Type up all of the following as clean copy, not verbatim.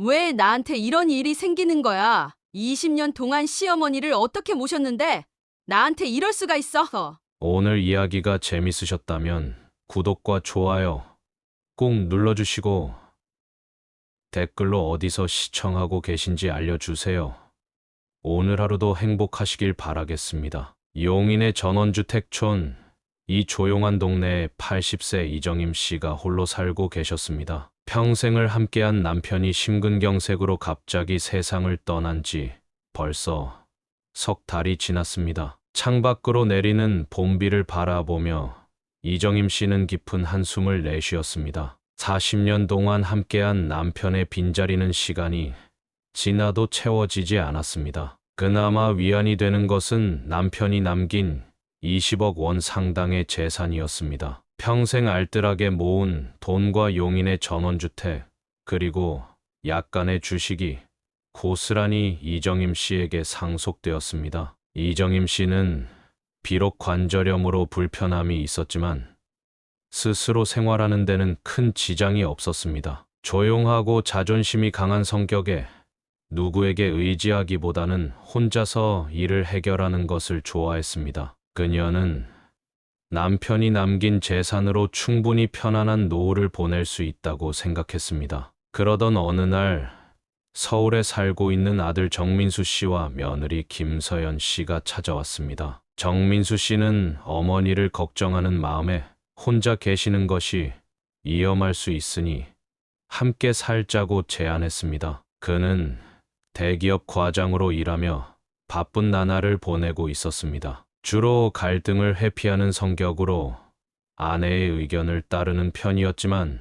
왜 나한테 이런 일이 생기는 거야? 20년 동안 시어머니를 어떻게 모셨는데 나한테 이럴 수가 있어? 오늘 이야기가 재밌으셨다면 구독과 좋아요 꼭 눌러주시고 댓글로 어디서 시청하고 계신지 알려주세요. 오늘 하루도 행복하시길 바라겠습니다. 용인의 전원주택촌, 이 조용한 동네에 80세 이정임 씨가 홀로 살고 계셨습니다. 평생을 함께한 남편이 심근경색으로 갑자기 세상을 떠난 지 벌써 석 달이 지났습니다. 창밖으로 내리는 봄비를 바라보며 이정임 씨는 깊은 한숨을 내쉬었습니다. 40년 동안 함께한 남편의 빈자리는 시간이 지나도 채워지지 않았습니다. 그나마 위안이 되는 것은 남편이 남긴 20억 원 상당의 재산이었습니다. 평생 알뜰하게 모은 돈과 용인의 전원주택, 그리고 약간의 주식이 고스란히 이정임 씨에게 상속되었습니다. 이정임 씨는 비록 관절염으로 불편함이 있었지만 스스로 생활하는 데는 큰 지장이 없었습니다. 조용하고 자존심이 강한 성격에 누구에게 의지하기보다는 혼자서 일을 해결하는 것을 좋아했습니다. 그녀는 남편이 남긴 재산으로 충분히 편안한 노후를 보낼 수 있다고 생각했습니다. 그러던 어느 날 서울에 살고 있는 아들 정민수 씨와 며느리 김서연 씨가 찾아왔습니다. 정민수 씨는 어머니를 걱정하는 마음에 혼자 계시는 것이 위험할 수 있으니 함께 살자고 제안했습니다. 그는 대기업 과장으로 일하며 바쁜 나날을 보내고 있었습니다. 주로 갈등을 회피하는 성격으로 아내의 의견을 따르는 편이었지만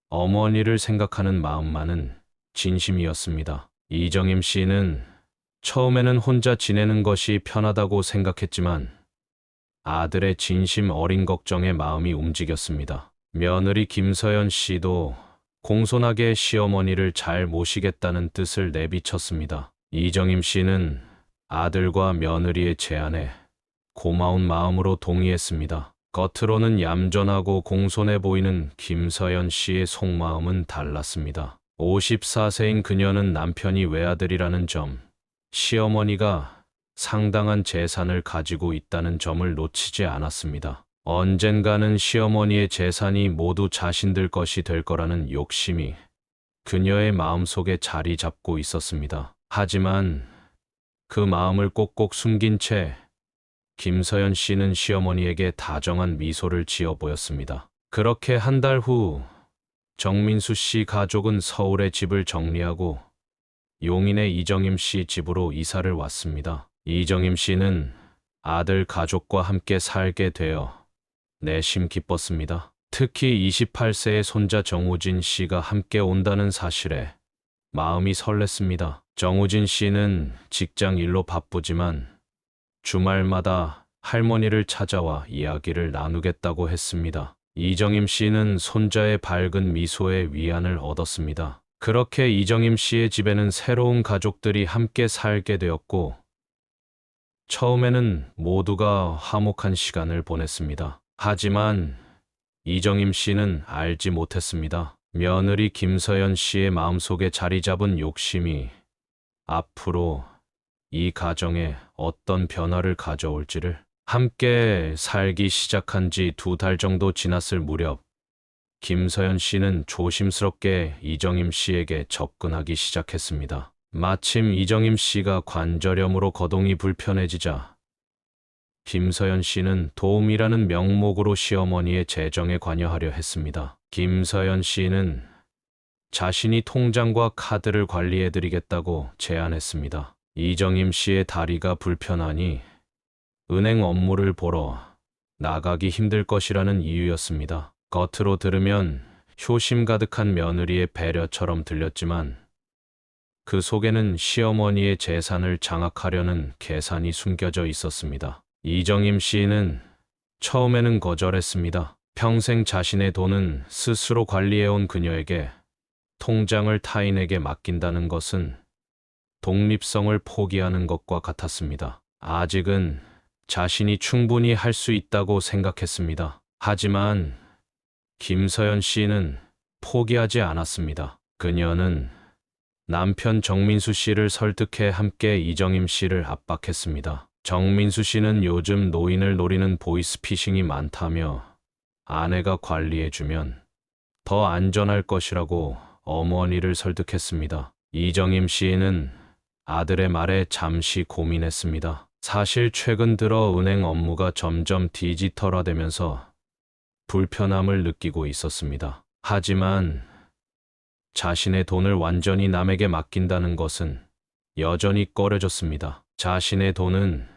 어머니를 생각하는 마음만은 진심이었습니다. 이정임 씨는 처음에는 혼자 지내는 것이 편하다고 생각했지만 아들의 진심 어린 걱정에 마음이 움직였습니다. 며느리 김서연 씨도 공손하게 시어머니를 잘 모시겠다는 뜻을 내비쳤습니다. 이정임 씨는 아들과 며느리의 제안에 고마운 마음으로 동의했습니다. 겉으로는 얌전하고 공손해 보이는 김서연 씨의 속마음은 달랐습니다. 54세인 그녀는 남편이 외아들이라는 점, 시어머니가 상당한 재산을 가지고 있다는 점을 놓치지 않았습니다. 언젠가는 시어머니의 재산이 모두 자신들 것이 될 거라는 욕심이 그녀의 마음속에 자리 잡고 있었습니다. 하지만 그 마음을 꼭꼭 숨긴 채 김서연 씨는 시어머니에게 다정한 미소를 지어 보였습니다. 그렇게 한 달 후 정민수 씨 가족은 서울의 집을 정리하고 용인의 이정임 씨 집으로 이사를 왔습니다. 이정임 씨는 아들 가족과 함께 살게 되어 내심 기뻤습니다. 특히 28세의 손자 정우진 씨가 함께 온다는 사실에 마음이 설렜습니다. 정우진 씨는 직장 일로 바쁘지만 주말마다 할머니를 찾아와 이야기를 나누겠다고 했습니다. 이정임 씨는 손자의 밝은 미소에 위안을 얻었습니다. 그렇게 이정임 씨의 집에는 새로운 가족들이 함께 살게 되었고, 처음에는 모두가 화목한 시간을 보냈습니다. 하지만 이정임 씨는 알지 못했습니다. 며느리 김서연 씨의 마음속에 자리 잡은 욕심이 앞으로 이 가정에 어떤 변화를 가져올지를. 함께 살기 시작한 지 2달 정도 지났을 무렵 김서연 씨는 조심스럽게 이정임 씨에게 접근하기 시작했습니다. 마침 이정임 씨가 관절염으로 거동이 불편해지자 김서연 씨는 도움이라는 명목으로 시어머니의 재정에 관여하려 했습니다. 김서연 씨는 자신이 통장과 카드를 관리해드리겠다고 제안했습니다. 이정임 씨의 다리가 불편하니 은행 업무를 보러 나가기 힘들 것이라는 이유였습니다. 겉으로 들으면 효심 가득한 며느리의 배려처럼 들렸지만 그 속에는 시어머니의 재산을 장악하려는 계산이 숨겨져 있었습니다. 이정임 씨는 처음에는 거절했습니다. 평생 자신의 돈은 스스로 관리해온 그녀에게 통장을 타인에게 맡긴다는 것은 독립성을 포기하는 것과 같았습니다. 아직은 자신이 충분히 할 수 있다고 생각했습니다. 하지만 김서연 씨는 포기하지 않았습니다. 그녀는 남편 정민수 씨를 설득해 함께 이정임 씨를 압박했습니다. 정민수 씨는 요즘 노인을 노리는 보이스피싱이 많다며 아내가 관리해주면 더 안전할 것이라고 어머니를 설득했습니다. 이정임 씨는 아들의 말에 잠시 고민했습니다. 사실 최근 들어 은행 업무가 점점 디지털화되면서 불편함을 느끼고 있었습니다. 하지만 자신의 돈을 완전히 남에게 맡긴다는 것은 여전히 꺼려졌습니다. 자신의 돈은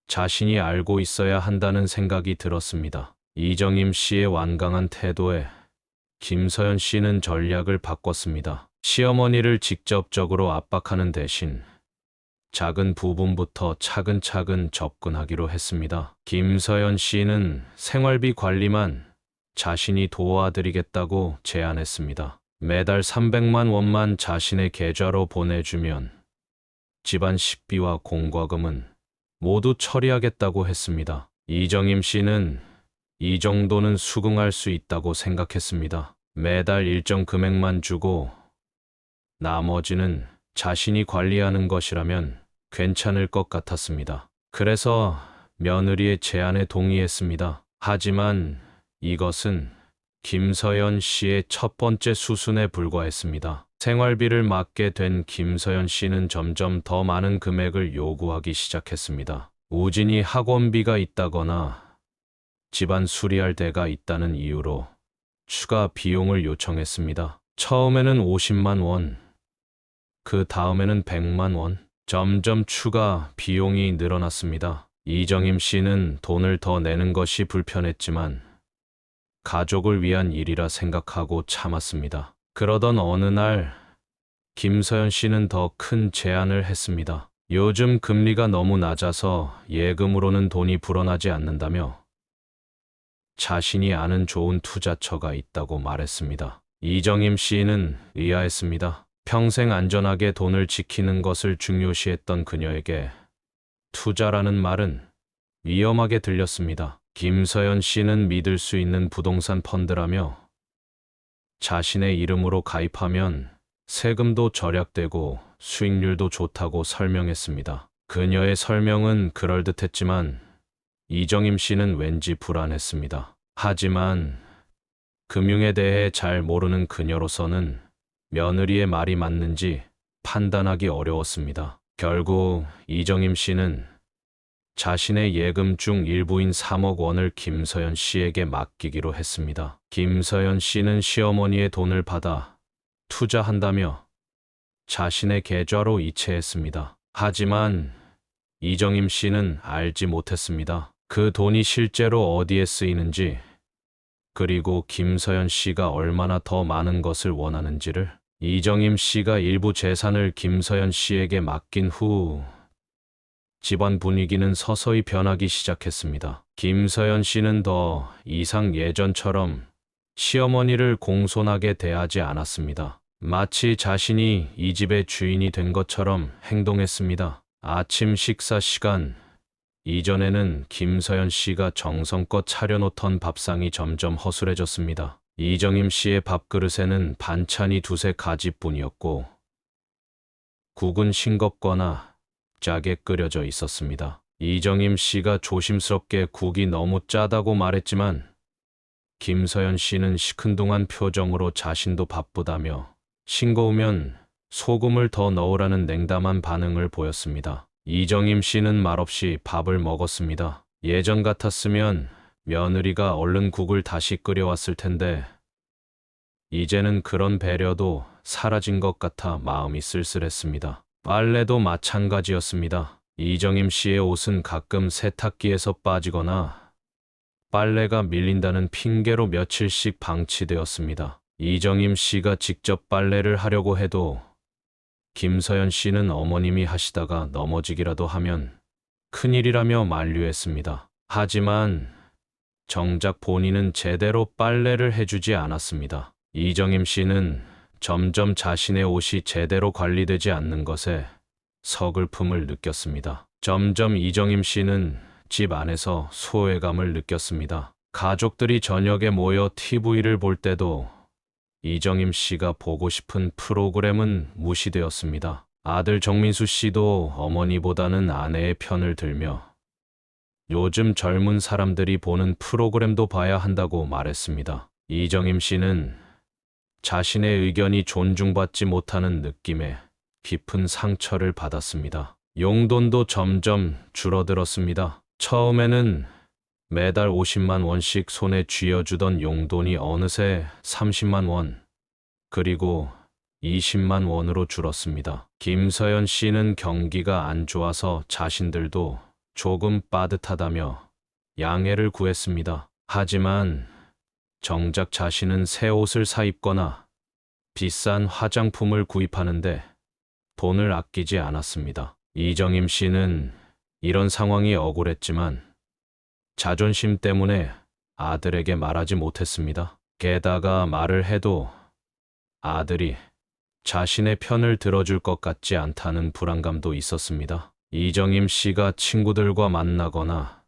자신이 알고 있어야 한다는 생각이 들었습니다. 이정임 씨의 완강한 태도에 김서연 씨는 전략을 바꿨습니다. 시어머니를 직접적으로 압박하는 대신 작은 부분부터 차근차근 접근하기로 했습니다. 김서연 씨는 생활비 관리만 자신이 도와드리겠다고 제안했습니다. 매달 300만 원만 자신의 계좌로 보내주면 집안 식비와 공과금은 모두 처리하겠다고 했습니다. 이정임 씨는 이 정도는 수긍할 수 있다고 생각했습니다. 매달 일정 금액만 주고 나머지는 자신이 관리하는 것이라면 괜찮을 것 같았습니다. 그래서 며느리의 제안에 동의했습니다. 하지만 이것은 김서연 씨의 첫 번째 수순에 불과했습니다. 생활비를 맡게 된 김서연 씨는 점점 더 많은 금액을 요구하기 시작했습니다. 우진이 학원비가 있다거나 집안 수리할 데가 있다는 이유로 추가 비용을 요청했습니다. 처음에는 50만 원, 그 다음에는 100만 원, 점점 추가 비용이 늘어났습니다. 이정임 씨는 돈을 더 내는 것이 불편했지만 가족을 위한 일이라 생각하고 참았습니다. 그러던 어느 날 김서연 씨는 더 큰 제안을 했습니다. 요즘 금리가 너무 낮아서 예금으로는 돈이 불어나지 않는다며 자신이 아는 좋은 투자처가 있다고 말했습니다. 이정임 씨는 의아했습니다. 평생 안전하게 돈을 지키는 것을 중요시했던 그녀에게 투자라는 말은 위험하게 들렸습니다. 김서연 씨는 믿을 수 있는 부동산 펀드라며 자신의 이름으로 가입하면 세금도 절약되고 수익률도 좋다고 설명했습니다. 그녀의 설명은 그럴듯했지만 이정임 씨는 왠지 불안했습니다. 하지만 금융에 대해 잘 모르는 그녀로서는 며느리의 말이 맞는지 판단하기 어려웠습니다. 결국 이정임 씨는 자신의 예금 중 일부인 3억 원을 김서연 씨에게 맡기기로 했습니다. 김서연 씨는 시어머니의 돈을 받아 투자한다며 자신의 계좌로 이체했습니다. 하지만 이정임 씨는 알지 못했습니다. 그 돈이 실제로 어디에 쓰이는지, 그리고 김서연 씨가 얼마나 더 많은 것을 원하는지를. 이정임 씨가 일부 재산을 김서연 씨에게 맡긴 후 집안 분위기는 서서히 변하기 시작했습니다. 김서연 씨는 더 이상 예전처럼 시어머니를 공손하게 대하지 않았습니다. 마치 자신이 이 집의 주인이 된 것처럼 행동했습니다. 아침 식사 시간, 이전에는 김서연 씨가 정성껏 차려놓던 밥상이 점점 허술해졌습니다. 이정임 씨의 밥그릇에는 반찬이 두세 가지뿐이었고 국은 싱겁거나 짜게 끓여져 있었습니다. 이정임 씨가 조심스럽게 국이 너무 짜다고 말했지만 김서연 씨는 시큰둥한 표정으로 자신도 바쁘다며 싱거우면 소금을 더 넣으라는 냉담한 반응을 보였습니다. 이정임 씨는 말없이 밥을 먹었습니다. 예전 같았으면 며느리가 얼른 국을 다시 끓여왔을 텐데 이제는 그런 배려도 사라진 것 같아 마음이 쓸쓸했습니다. 빨래도 마찬가지였습니다. 이정임 씨의 옷은 가끔 세탁기에서 빠지거나 빨래가 밀린다는 핑계로 며칠씩 방치되었습니다. 이정임 씨가 직접 빨래를 하려고 해도 김서연 씨는 어머님이 하시다가 넘어지기라도 하면 큰일이라며 만류했습니다. 하지만 정작 본인은 제대로 빨래를 해주지 않았습니다. 이정임 씨는 점점 자신의 옷이 제대로 관리되지 않는 것에 서글픔을 느꼈습니다. 점점 이정임 씨는 집 안에서 소외감을 느꼈습니다. 가족들이 저녁에 모여 TV를 볼 때도 이정임 씨가 보고 싶은 프로그램은 무시되었습니다. 아들 정민수 씨도 어머니보다는 아내의 편을 들며 요즘 젊은 사람들이 보는 프로그램도 봐야 한다고 말했습니다. 이정임 씨는 자신의 의견이 존중받지 못하는 느낌에 깊은 상처를 받았습니다. 용돈도 점점 줄어들었습니다. 처음에는 매달 50만 원씩 손에 쥐어주던 용돈이 어느새 30만 원, 그리고 20만 원으로 줄었습니다. 김서연 씨는 경기가 안 좋아서 자신들도 조금 빠듯하다며 양해를 구했습니다. 하지만 정작 자신은 새 옷을 사 입거나 비싼 화장품을 구입하는데 돈을 아끼지 않았습니다. 이정임 씨는 이런 상황이 억울했지만 자존심 때문에 아들에게 말하지 못했습니다. 게다가 말을 해도 아들이 자신의 편을 들어줄 것 같지 않다는 불안감도 있었습니다. 이정임 씨가 친구들과 만나거나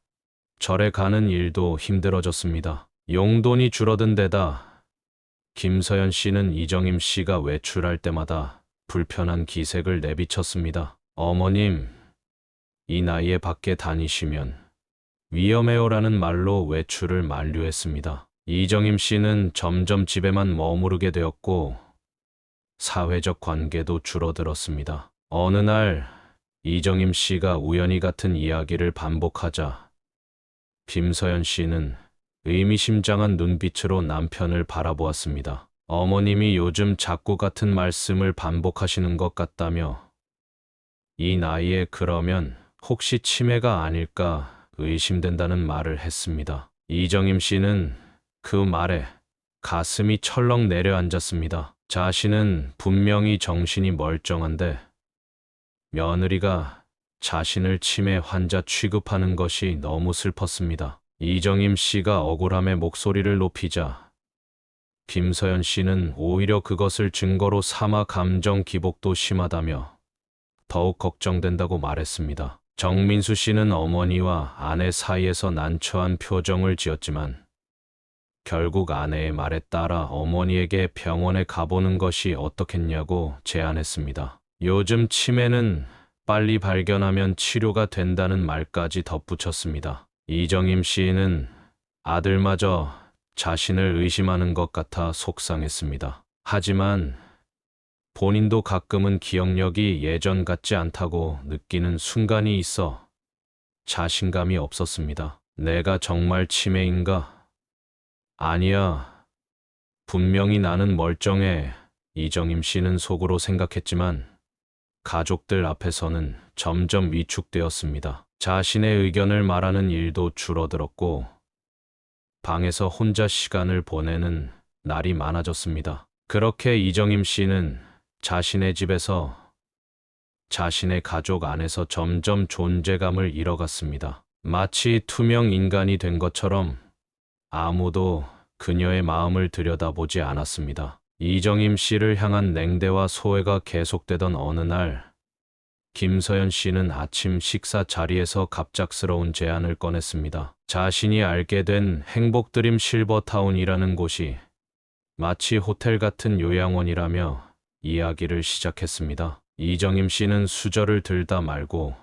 절에 가는 일도 힘들어졌습니다. 용돈이 줄어든 데다 김서연 씨는 이정임 씨가 외출할 때마다 불편한 기색을 내비쳤습니다. 어머님, 이 나이에 밖에 다니시면 위험해요라는 말로 외출을 만류했습니다. 이정임 씨는 점점 집에만 머무르게 되었고 사회적 관계도 줄어들었습니다. 어느 날 이정임 씨가 우연히 같은 이야기를 반복하자 김서연 씨는 의미심장한 눈빛으로 남편을 바라보았습니다. 어머님이 요즘 자꾸 같은 말씀을 반복하시는 것 같다며 이 나이에 그러면 혹시 치매가 아닐까 의심된다는 말을 했습니다. 이정임 씨는 그 말에 가슴이 철렁 내려앉았습니다. 자신은 분명히 정신이 멀쩡한데 며느리가 자신을 치매 환자 취급하는 것이 너무 슬펐습니다. 이정임 씨가 억울함에 목소리를 높이자 김서연 씨는 오히려 그것을 증거로 삼아 감정 기복도 심하다며 더욱 걱정된다고 말했습니다. 정민수 씨는 어머니와 아내 사이에서 난처한 표정을 지었지만 결국 아내의 말에 따라 어머니에게 병원에 가보는 것이 어떻겠냐고 제안했습니다. 요즘 치매는 빨리 발견하면 치료가 된다는 말까지 덧붙였습니다. 이정임 씨는 아들마저 자신을 의심하는 것 같아 속상했습니다. 하지만 본인도 가끔은 기억력이 예전 같지 않다고 느끼는 순간이 있어 자신감이 없었습니다. 내가 정말 치매인가? 아니야. 분명히 나는 멀쩡해. 이정임 씨는 속으로 생각했지만 가족들 앞에서는 점점 위축되었습니다. 자신의 의견을 말하는 일도 줄어들었고 방에서 혼자 시간을 보내는 날이 많아졌습니다. 그렇게 이정임 씨는 자신의 집에서 자신의 가족 안에서 점점 존재감을 잃어갔습니다. 마치 투명 인간이 된 것처럼 아무도 그녀의 마음을 들여다보지 않았습니다. 이정임 씨를 향한 냉대와 소외가 계속되던 어느 날, 김서연 씨는 아침 식사 자리에서 갑작스러운 제안을 꺼냈습니다. 자신이 알게 된 행복드림 실버타운이라는 곳이 마치 호텔 같은 요양원이라며 이야기를 시작했습니다. 이정임 씨는 수저를 들다 말고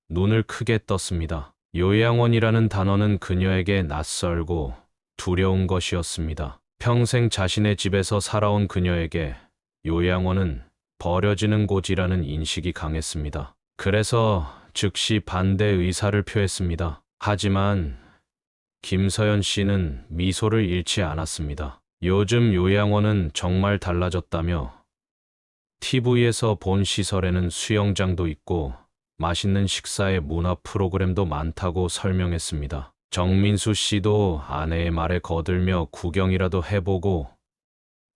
눈을 크게 떴습니다. 요양원이라는 단어는 그녀에게 낯설고 두려운 것이었습니다. 평생 자신의 집에서 살아온 그녀에게 요양원은 버려지는 곳이라는 인식이 강했습니다. 그래서 즉시 반대 의사를 표했습니다. 하지만 김서연 씨는 미소를 잃지 않았습니다. 요즘 요양원은 정말 달라졌다며 TV에서 본 시설에는 수영장도 있고 맛있는 식사에 문화 프로그램도 많다고 설명했습니다. 정민수 씨도 아내의 말에 거들며 구경이라도 해보고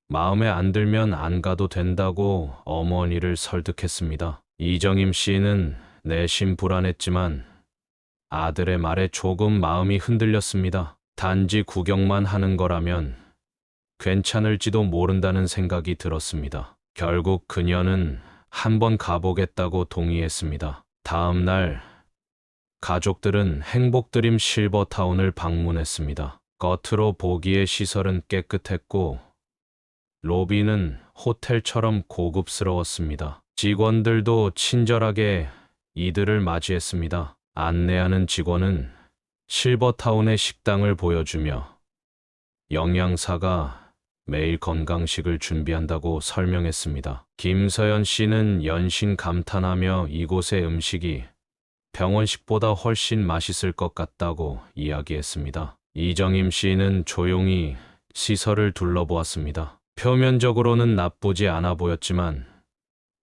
마음에 안 들면 안 가도 된다고 어머니를 설득했습니다. 이정임 씨는 내심 불안했지만 아들의 말에 조금 마음이 흔들렸습니다. 단지 구경만 하는 거라면 괜찮을지도 모른다는 생각이 들었습니다. 결국 그녀는 한번 가보겠다고 동의했습니다. 다음 날 가족들은 행복드림 실버타운을 방문했습니다. 겉으로 보기에 시설은 깨끗했고 로비는 호텔처럼 고급스러웠습니다. 직원들도 친절하게 이들을 맞이했습니다. 안내하는 직원은 실버타운의 식당을 보여주며 영양사가 매일 건강식을 준비한다고 설명했습니다. 김서연 씨는 연신 감탄하며 이곳의 음식이 병원식보다 훨씬 맛있을 것 같다고 이야기했습니다. 이정임 씨는 조용히 시설을 둘러보았습니다. 표면적으로는 나쁘지 않아 보였지만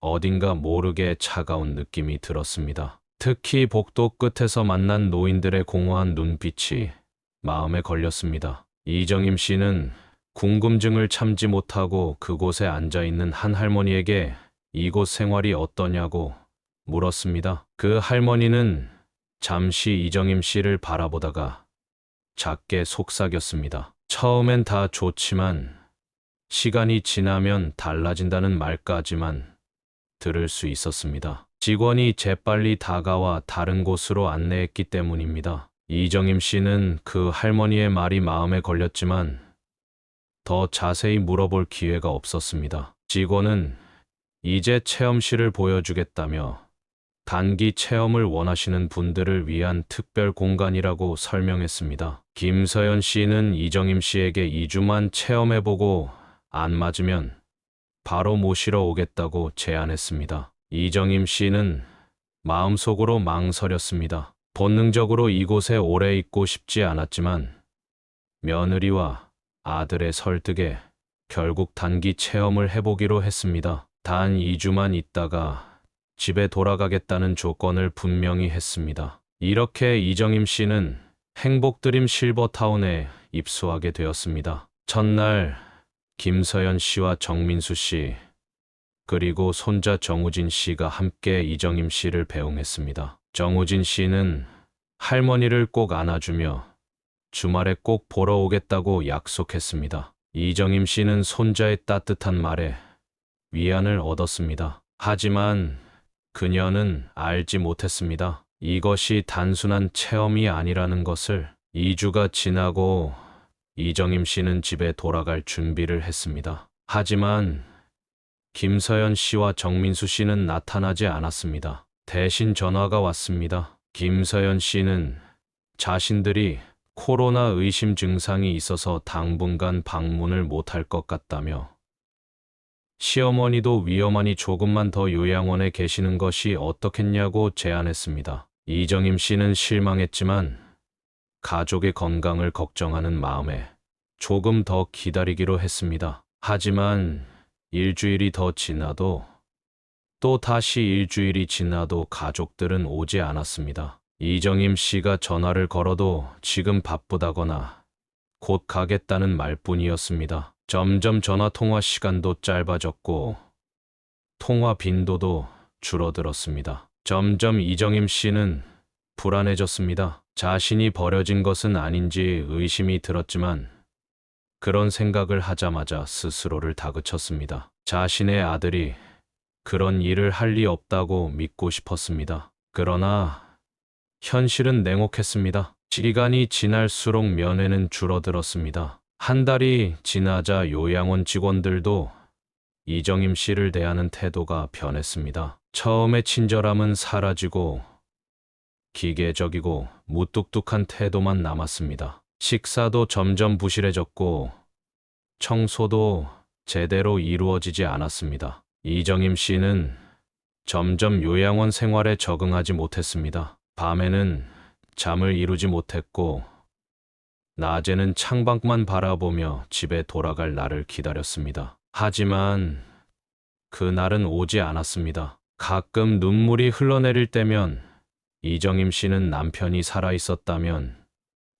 어딘가 모르게 차가운 느낌이 들었습니다. 특히 복도 끝에서 만난 노인들의 공허한 눈빛이 마음에 걸렸습니다. 이정임 씨는 궁금증을 참지 못하고 그곳에 앉아있는 한 할머니에게 이곳 생활이 어떠냐고 물었습니다. 그 할머니는 잠시 이정임 씨를 바라보다가 작게 속삭였습니다. 처음엔 다 좋지만 시간이 지나면 달라진다는 말까지만 들을 수 있었습니다. 직원이 재빨리 다가와 다른 곳으로 안내했기 때문입니다. 이정임 씨는 그 할머니의 말이 마음에 걸렸지만 더 자세히 물어볼 기회가 없었습니다. 직원은 이제 체험실을 보여주겠다며 단기 체험을 원하시는 분들을 위한 특별 공간이라고 설명했습니다. 김서연 씨는 이정임 씨에게 2주만 체험해보고 안 맞으면 바로 모시러 오겠다고 제안했습니다. 이정임 씨는 마음속으로 망설였습니다. 본능적으로 이곳에 오래 있고 싶지 않았지만 며느리와 아들의 설득에 결국 단기 체험을 해보기로 했습니다. 단 2주만 있다가 집에 돌아가겠다는 조건을 분명히 했습니다. 이렇게 이정임 씨는 행복드림 실버타운에 입소하게 되었습니다. 첫날 김서연 씨와 정민수 씨 그리고 손자 정우진 씨가 함께 이정임 씨를 배웅했습니다. 정우진 씨는 할머니를 꼭 안아주며 주말에 꼭 보러 오겠다고 약속했습니다. 이정임 씨는 손자의 따뜻한 말에 위안을 얻었습니다. 하지만 그녀는 알지 못했습니다. 이것이 단순한 체험이 아니라는 것을. 2주가 지나고 이정임 씨는 집에 돌아갈 준비를 했습니다. 하지만 김서연 씨와 정민수 씨는 나타나지 않았습니다. 대신 전화가 왔습니다. 김서연 씨는 자신들이 코로나 의심 증상이 있어서 당분간 방문을 못할 것 같다며 시어머니도 위험하니 조금만 더 요양원에 계시는 것이 어떻겠냐고 제안했습니다. 이정임 씨는 실망했지만 가족의 건강을 걱정하는 마음에 조금 더 기다리기로 했습니다. 하지만 일주일이 더 지나도 또 다시 일주일이 지나도 가족들은 오지 않았습니다. 이정임 씨가 전화를 걸어도 지금 바쁘다거나 곧 가겠다는 말뿐이었습니다. 점점 전화 통화 시간도 짧아졌고 통화 빈도도 줄어들었습니다. 점점 이정임 씨는 불안해졌습니다. 자신이 버려진 것은 아닌지 의심이 들었지만 그런 생각을 하자마자 스스로를 다그쳤습니다. 자신의 아들이 그런 일을 할 리 없다고 믿고 싶었습니다. 그러나 현실은 냉혹했습니다. 시간이 지날수록 면회는 줄어들었습니다. 한 달이 지나자 요양원 직원들도 이정임 씨를 대하는 태도가 변했습니다. 처음에 친절함은 사라지고 기계적이고 무뚝뚝한 태도만 남았습니다. 식사도 점점 부실해졌고 청소도 제대로 이루어지지 않았습니다. 이정임 씨는 점점 요양원 생활에 적응하지 못했습니다. 밤에는 잠을 이루지 못했고 낮에는 창밖만 바라보며 집에 돌아갈 날을 기다렸습니다. 하지만 그날은 오지 않았습니다. 가끔 눈물이 흘러내릴 때면 이정임 씨는 남편이 살아있었다면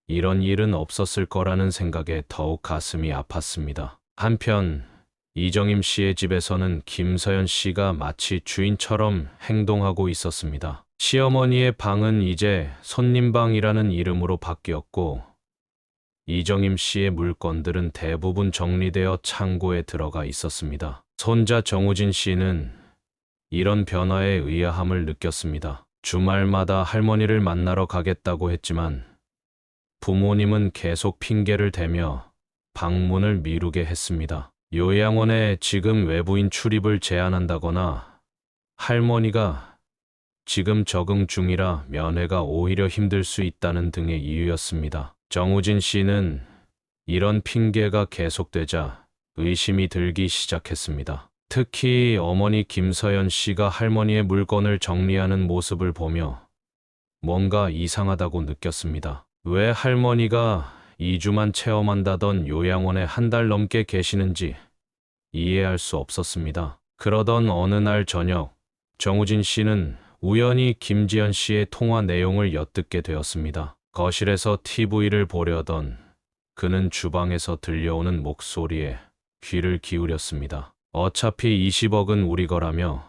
이런 일은 없었을 거라는 생각에 더욱 가슴이 아팠습니다. 한편 이정임 씨의 집에서는 김서연 씨가 마치 주인처럼 행동하고 있었습니다. 시어머니의 방은 이제 손님방이라는 이름으로 바뀌었고 이정임 씨의 물건들은 대부분 정리되어 창고에 들어가 있었습니다. 손자 정우진 씨는 이런 변화에 의아함을 느꼈습니다. 주말마다 할머니를 만나러 가겠다고 했지만 부모님은 계속 핑계를 대며 방문을 미루게 했습니다. 요양원에 지금 외부인 출입을 제한한다거나 할머니가 지금 적응 중이라 면회가 오히려 힘들 수 있다는 등의 이유였습니다. 정우진 씨는 이런 핑계가 계속되자 의심이 들기 시작했습니다. 특히 어머니 김서연 씨가 할머니의 물건을 정리하는 모습을 보며 뭔가 이상하다고 느꼈습니다. 왜 할머니가 2주만 체험한다던 요양원에 한 달 넘게 계시는지 이해할 수 없었습니다. 그러던 어느 날 저녁, 정우진 씨는 우연히 김지연 씨의 통화 내용을 엿듣게 되었습니다. 거실에서 TV를 보려던 그는 주방에서 들려오는 목소리에 귀를 기울였습니다. 어차피 20억은 우리 거라며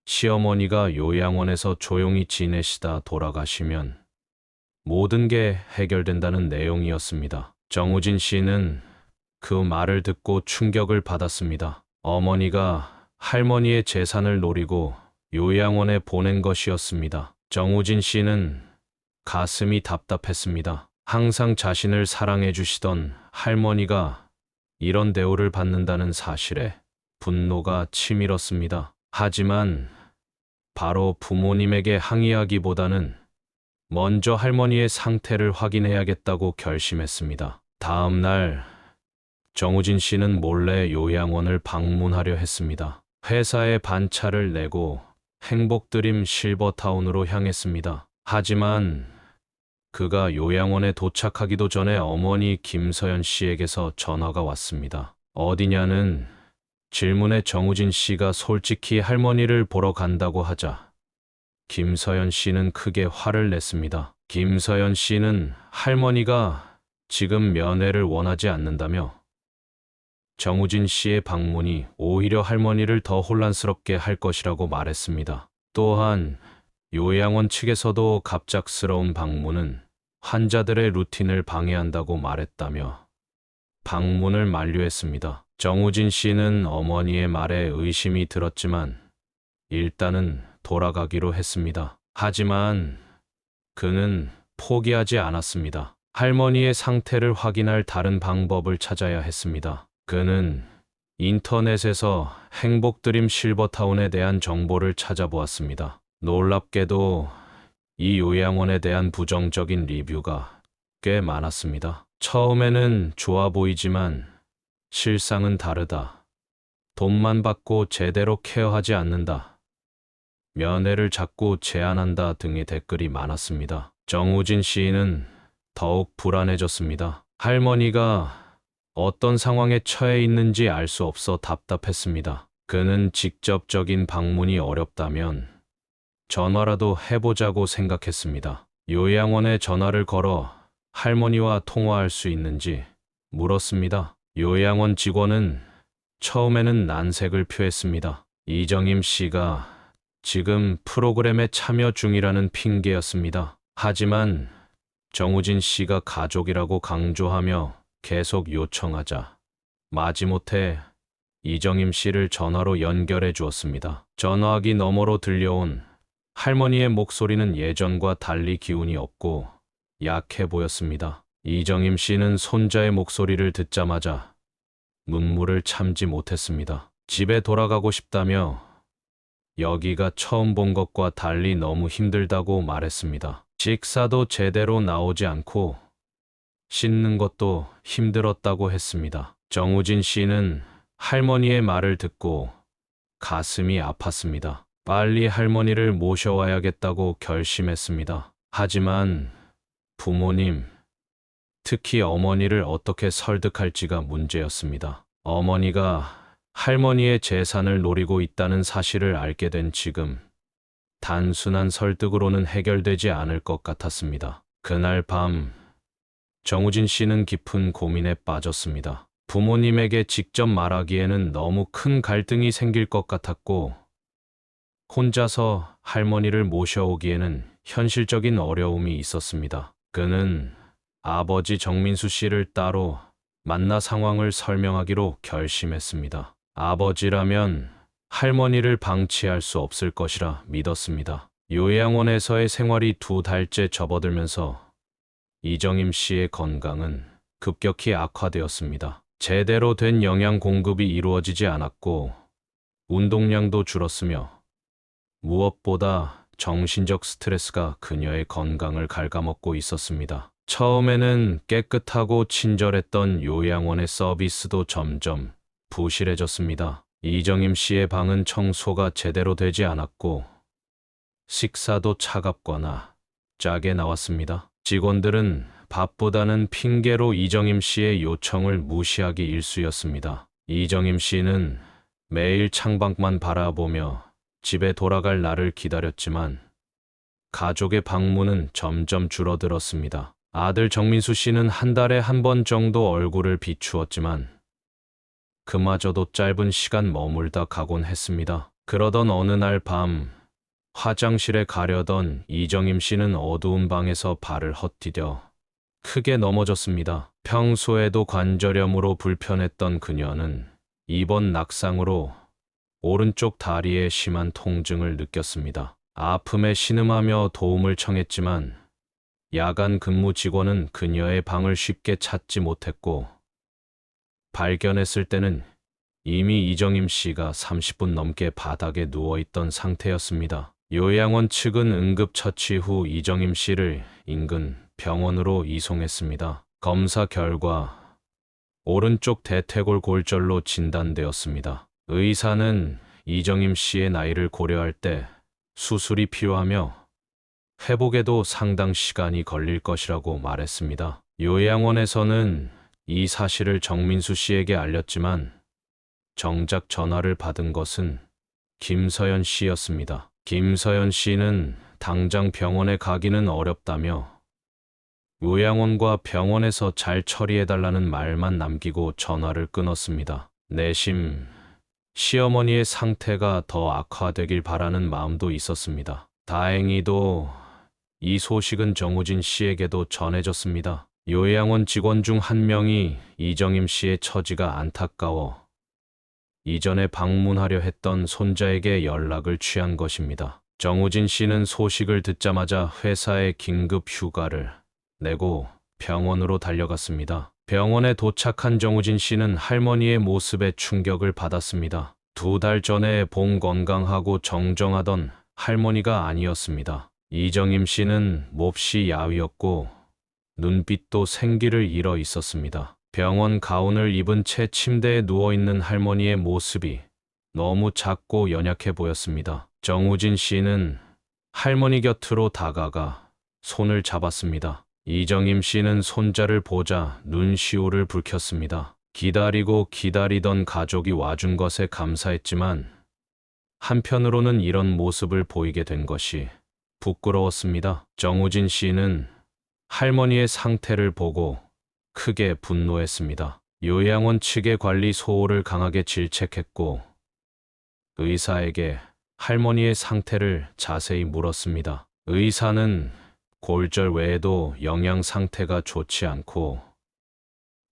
시어머니가 요양원에서 조용히 지내시다 돌아가시면 모든 게 해결된다는 내용이었습니다. 정우진 씨는 그 말을 듣고 충격을 받았습니다. 어머니가 할머니의 재산을 노리고 요양원에 보낸 것이었습니다. 정우진 씨는 가슴이 답답했습니다. 항상 자신을 사랑해 주시던 할머니가 이런 대우를 받는다는 사실에 분노가 치밀었습니다. 하지만 바로 부모님에게 항의하기보다는 먼저 할머니의 상태를 확인해야겠다고 결심했습니다. 다음 날 정우진 씨는 몰래 요양원을 방문하려 했습니다. 회사에 반차를 내고 행복드림 실버타운으로 향했습니다. 하지만 그가 요양원에 도착하기도 전에 어머니 김서연 씨에게서 전화가 왔습니다. 어디냐는 질문에 정우진 씨가 솔직히 할머니를 보러 간다고 하자 김서연 씨는 크게 화를 냈습니다. 김서연 씨는 할머니가 지금 면회를 원하지 않는다며 정우진 씨의 방문이 오히려 할머니를 더 혼란스럽게 할 것이라고 말했습니다. 또한 요양원 측에서도 갑작스러운 방문은 환자들의 루틴을 방해한다고 말했다며 방문을 만류했습니다. 정우진 씨는 어머니의 말에 의심이 들었지만 일단은 돌아가기로 했습니다. 하지만 그는 포기하지 않았습니다. 할머니의 상태를 확인할 다른 방법을 찾아야 했습니다. 그는 인터넷에서 행복드림 실버타운에 대한 정보를 찾아보았습니다. 놀랍게도 이 요양원에 대한 부정적인 리뷰가 꽤 많았습니다. 처음에는 좋아 보이지만 실상은 다르다. 돈만 받고 제대로 케어하지 않는다. 면회를 자꾸 제한한다 등의 댓글이 많았습니다. 정우진 씨는 더욱 불안해졌습니다. 할머니가 어떤 상황에 처해 있는지 알 수 없어 답답했습니다. 그는 직접적인 방문이 어렵다면 전화라도 해보자고 생각했습니다. 요양원에 전화를 걸어 할머니와 통화할 수 있는지 물었습니다. 요양원 직원은 처음에는 난색을 표했습니다. 이정임 씨가 지금 프로그램에 참여 중이라는 핑계였습니다. 하지만 정우진 씨가 가족이라고 강조하며 계속 요청하자 마지못해 이정임 씨를 전화로 연결해 주었습니다. 전화기 너머로 들려온 할머니의 목소리는 예전과 달리 기운이 없고 약해 보였습니다. 이정임 씨는 손자의 목소리를 듣자마자 눈물을 참지 못했습니다. 집에 돌아가고 싶다며 여기가 처음 본 것과 달리 너무 힘들다고 말했습니다. 식사도 제대로 나오지 않고 씻는 것도 힘들었다고 했습니다. 정우진 씨는 할머니의 말을 듣고 가슴이 아팠습니다. 빨리 할머니를 모셔와야겠다고 결심했습니다. 하지만 부모님, 특히 어머니를 어떻게 설득할지가 문제였습니다. 어머니가 할머니의 재산을 노리고 있다는 사실을 알게 된 지금 단순한 설득으로는 해결되지 않을 것 같았습니다. 그날 밤 정우진 씨는 깊은 고민에 빠졌습니다. 부모님에게 직접 말하기에는 너무 큰 갈등이 생길 것 같았고 혼자서 할머니를 모셔오기에는 현실적인 어려움이 있었습니다. 그는 아버지 정민수 씨를 따로 만나 상황을 설명하기로 결심했습니다. 아버지라면 할머니를 방치할 수 없을 것이라 믿었습니다. 요양원에서의 생활이 2달째 접어들면서 이정임 씨의 건강은 급격히 악화되었습니다. 제대로 된 영양 공급이 이루어지지 않았고 운동량도 줄었으며 무엇보다 정신적 스트레스가 그녀의 건강을 갉아먹고 있었습니다. 처음에는 깨끗하고 친절했던 요양원의 서비스도 점점 부실해졌습니다. 이정임 씨의 방은 청소가 제대로 되지 않았고 식사도 차갑거나 짜게 나왔습니다. 직원들은 바쁘다는 핑계로 이정임 씨의 요청을 무시하기 일쑤였습니다. 이정임 씨는 매일 창밖만 바라보며 집에 돌아갈 날을 기다렸지만 가족의 방문은 점점 줄어들었습니다. 아들 정민수 씨는 한 달에 한 번 정도 얼굴을 비추었지만 그마저도 짧은 시간 머물다 가곤 했습니다. 그러던 어느 날 밤 화장실에 가려던 이정임 씨는 어두운 방에서 발을 헛디뎌 크게 넘어졌습니다. 평소에도 관절염으로 불편했던 그녀는 이번 낙상으로 오른쪽 다리에 심한 통증을 느꼈습니다. 아픔에 신음하며 도움을 청했지만 야간 근무 직원은 그녀의 방을 쉽게 찾지 못했고 발견했을 때는 이미 이정임 씨가 30분 넘게 바닥에 누워있던 상태였습니다. 요양원 측은 응급처치 후 이정임 씨를 인근 병원으로 이송했습니다. 검사 결과 오른쪽 대퇴골 골절로 진단되었습니다. 의사는 이정임 씨의 나이를 고려할 때 수술이 필요하며 회복에도 상당 시간이 걸릴 것이라고 말했습니다. 요양원에서는 이 사실을 정민수 씨에게 알렸지만 정작 전화를 받은 것은 김서연 씨였습니다. 김서연 씨는 당장 병원에 가기는 어렵다며 요양원과 병원에서 잘 처리해달라는 말만 남기고 전화를 끊었습니다. 내심 시어머니의 상태가 더 악화되길 바라는 마음도 있었습니다. 다행히도 이 소식은 정우진 씨에게도 전해졌습니다. 요양원 직원 중 한 명이 이정임 씨의 처지가 안타까워 이전에 방문하려 했던 손자에게 연락을 취한 것입니다. 정우진 씨는 소식을 듣자마자 회사에 긴급 휴가를 내고 병원으로 달려갔습니다. 병원에 도착한 정우진 씨는 할머니의 모습에 충격을 받았습니다. 2달 전에 본 건강하고 정정하던 할머니가 아니었습니다. 이정임 씨는 몹시 야위었고 눈빛도 생기를 잃어 있었습니다. 병원 가운을 입은 채 침대에 누워있는 할머니의 모습이 너무 작고 연약해 보였습니다. 정우진 씨는 할머니 곁으로 다가가 손을 잡았습니다. 이정임 씨는 손자를 보자 눈시울을 붉혔습니다. 기다리고 기다리던 가족이 와준 것에 감사했지만 한편으로는 이런 모습을 보이게 된 것이 부끄러웠습니다. 정우진 씨는 할머니의 상태를 보고 크게 분노했습니다. 요양원 측의 관리 소홀을 강하게 질책했고 의사에게 할머니의 상태를 자세히 물었습니다. 의사는 골절 외에도 영양 상태가 좋지 않고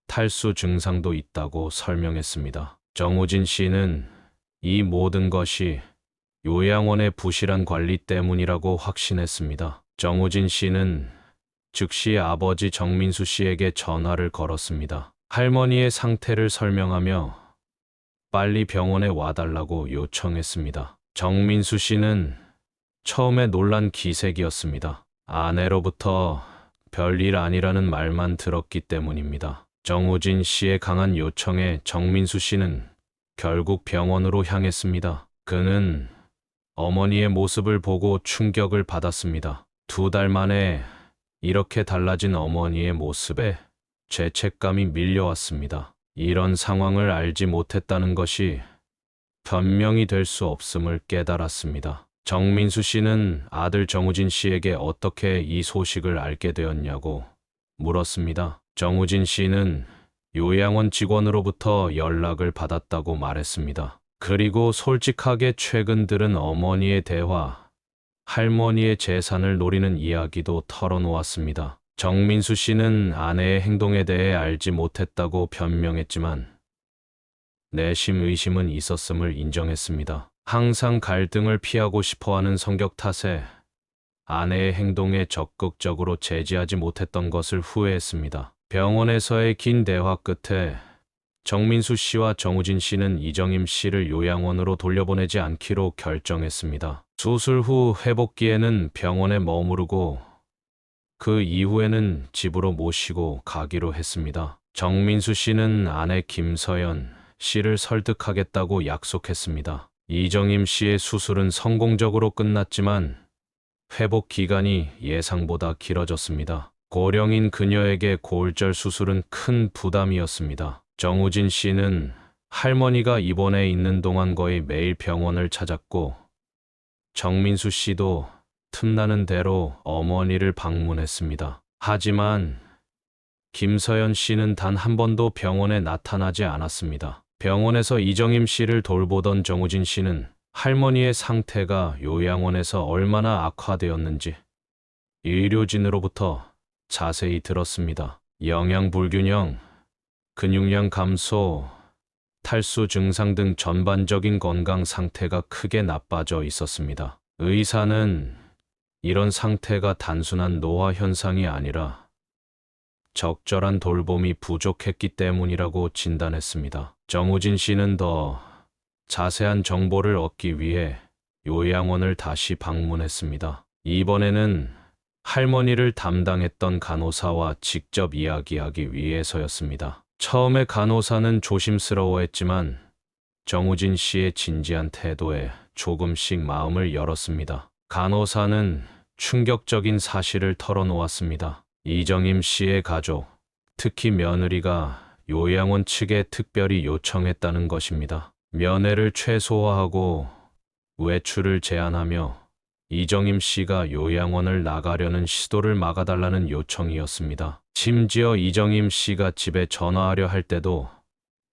탈수 증상도 있다고 설명했습니다. 정우진 씨는 이 모든 것이 요양원의 부실한 관리 때문이라고 확신했습니다. 정우진 씨는 즉시 아버지 정민수 씨에게 전화를 걸었습니다. 할머니의 상태를 설명하며 빨리 병원에 와달라고 요청했습니다. 정민수 씨는 처음에 놀란 기색이었습니다. 아내로부터 별일 아니라는 말만 들었기 때문입니다. 정우진 씨의 강한 요청에 정민수 씨는 결국 병원으로 향했습니다. 그는 어머니의 모습을 보고 충격을 받았습니다. 2달 만에 이렇게 달라진 어머니의 모습에 죄책감이 밀려왔습니다. 이런 상황을 알지 못했다는 것이 변명이 될 수 없음을 깨달았습니다. 정민수 씨는 아들 정우진 씨에게 어떻게 이 소식을 알게 되었냐고 물었습니다. 정우진 씨는 요양원 직원으로부터 연락을 받았다고 말했습니다. 그리고 솔직하게 최근 들은 어머니의 대화, 할머니의 재산을 노리는 이야기도 털어놓았습니다. 정민수 씨는 아내의 행동에 대해 알지 못했다고 변명했지만 내심 의심은 있었음을 인정했습니다. 항상 갈등을 피하고 싶어하는 성격 탓에 아내의 행동에 적극적으로 제지하지 못했던 것을 후회했습니다. 병원에서의 긴 대화 끝에 정민수 씨와 정우진 씨는 이정임 씨를 요양원으로 돌려보내지 않기로 결정했습니다. 수술 후 회복기에는 병원에 머무르고 그 이후에는 집으로 모시고 가기로 했습니다. 정민수 씨는 아내 김서연 씨를 설득하겠다고 약속했습니다. 이정임 씨의 수술은 성공적으로 끝났지만 회복 기간이 예상보다 길어졌습니다. 고령인 그녀에게 고울절 수술은 큰 부담이었습니다. 정우진 씨는 할머니가 입원해 있는 동안 거의 매일 병원을 찾았고, 정민수 씨도 틈나는 대로 어머니를 방문했습니다. 하지만 김서연 씨는 단 한 번도 병원에 나타나지 않았습니다. 병원에서 이정임 씨를 돌보던 정우진 씨는 할머니의 상태가 요양원에서 얼마나 악화되었는지 의료진으로부터 자세히 들었습니다. 영양 불균형, 근육량 감소, 탈수 증상 등 전반적인 건강 상태가 크게 나빠져 있었습니다. 의사는 이런 상태가 단순한 노화 현상이 아니라 적절한 돌봄이 부족했기 때문이라고 진단했습니다. 정우진 씨는 더 자세한 정보를 얻기 위해 요양원을 다시 방문했습니다. 이번에는 할머니를 담당했던 간호사와 직접 이야기하기 위해서였습니다. 처음에 간호사는 조심스러워했지만 정우진 씨의 진지한 태도에 조금씩 마음을 열었습니다. 간호사는 충격적인 사실을 털어놓았습니다. 이정임 씨의 가족, 특히 며느리가 요양원 측에 특별히 요청했다는 것입니다. 면회를 최소화하고 외출을 제한하며 이정임 씨가 요양원을 나가려는 시도를 막아달라는 요청이었습니다. 심지어 이정임 씨가 집에 전화하려 할 때도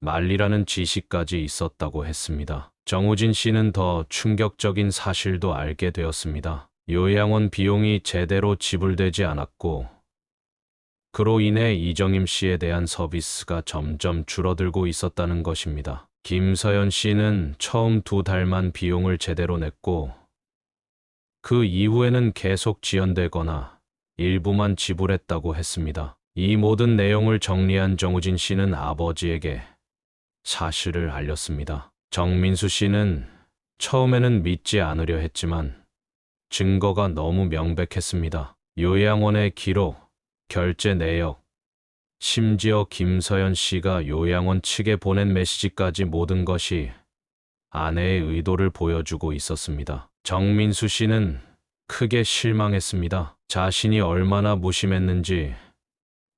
말리라는 지시까지 있었다고 했습니다. 정우진 씨는 더 충격적인 사실도 알게 되었습니다. 요양원 비용이 제대로 지불되지 않았고, 그로 인해 이정임 씨에 대한 서비스가 점점 줄어들고 있었다는 것입니다. 김서연 씨는 처음 2달만 비용을 제대로 냈고, 그 이후에는 계속 지연되거나 일부만 지불했다고 했습니다. 이 모든 내용을 정리한 정우진 씨는 아버지에게 사실을 알렸습니다. 정민수 씨는 처음에는 믿지 않으려 했지만 증거가 너무 명백했습니다. 요양원의 기록, 결제 내역, 심지어 김서연 씨가 요양원 측에 보낸 메시지까지 모든 것이 아내의 의도를 보여주고 있었습니다. 정민수 씨는 크게 실망했습니다. 자신이 얼마나 무심했는지,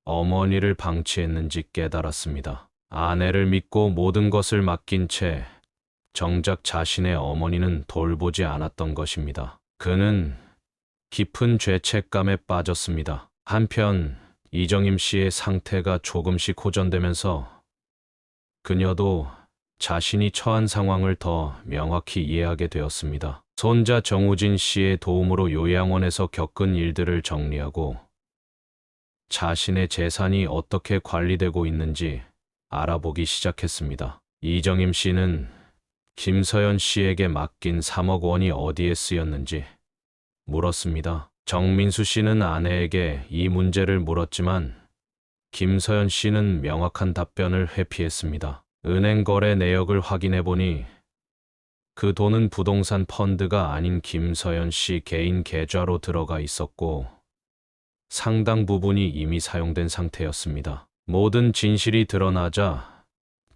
어머니를 방치했는지 깨달았습니다. 아내를 믿고 모든 것을 맡긴 채 정작 자신의 어머니는 돌보지 않았던 것입니다. 그는 깊은 죄책감에 빠졌습니다. 한편 이정임 씨의 상태가 조금씩 호전되면서 그녀도 자신이 처한 상황을 더 명확히 이해하게 되었습니다. 손자 정우진 씨의 도움으로 요양원에서 겪은 일들을 정리하고 자신의 재산이 어떻게 관리되고 있는지 알아보기 시작했습니다. 이정임 씨는 김서연 씨에게 맡긴 3억 원이 어디에 쓰였는지 물었습니다. 정민수 씨는 아내에게 이 문제를 물었지만 김서연 씨는 명확한 답변을 회피했습니다. 은행 거래 내역을 확인해 보니 그 돈은 부동산 펀드가 아닌 김서연 씨 개인 계좌로 들어가 있었고 상당 부분이 이미 사용된 상태였습니다. 모든 진실이 드러나자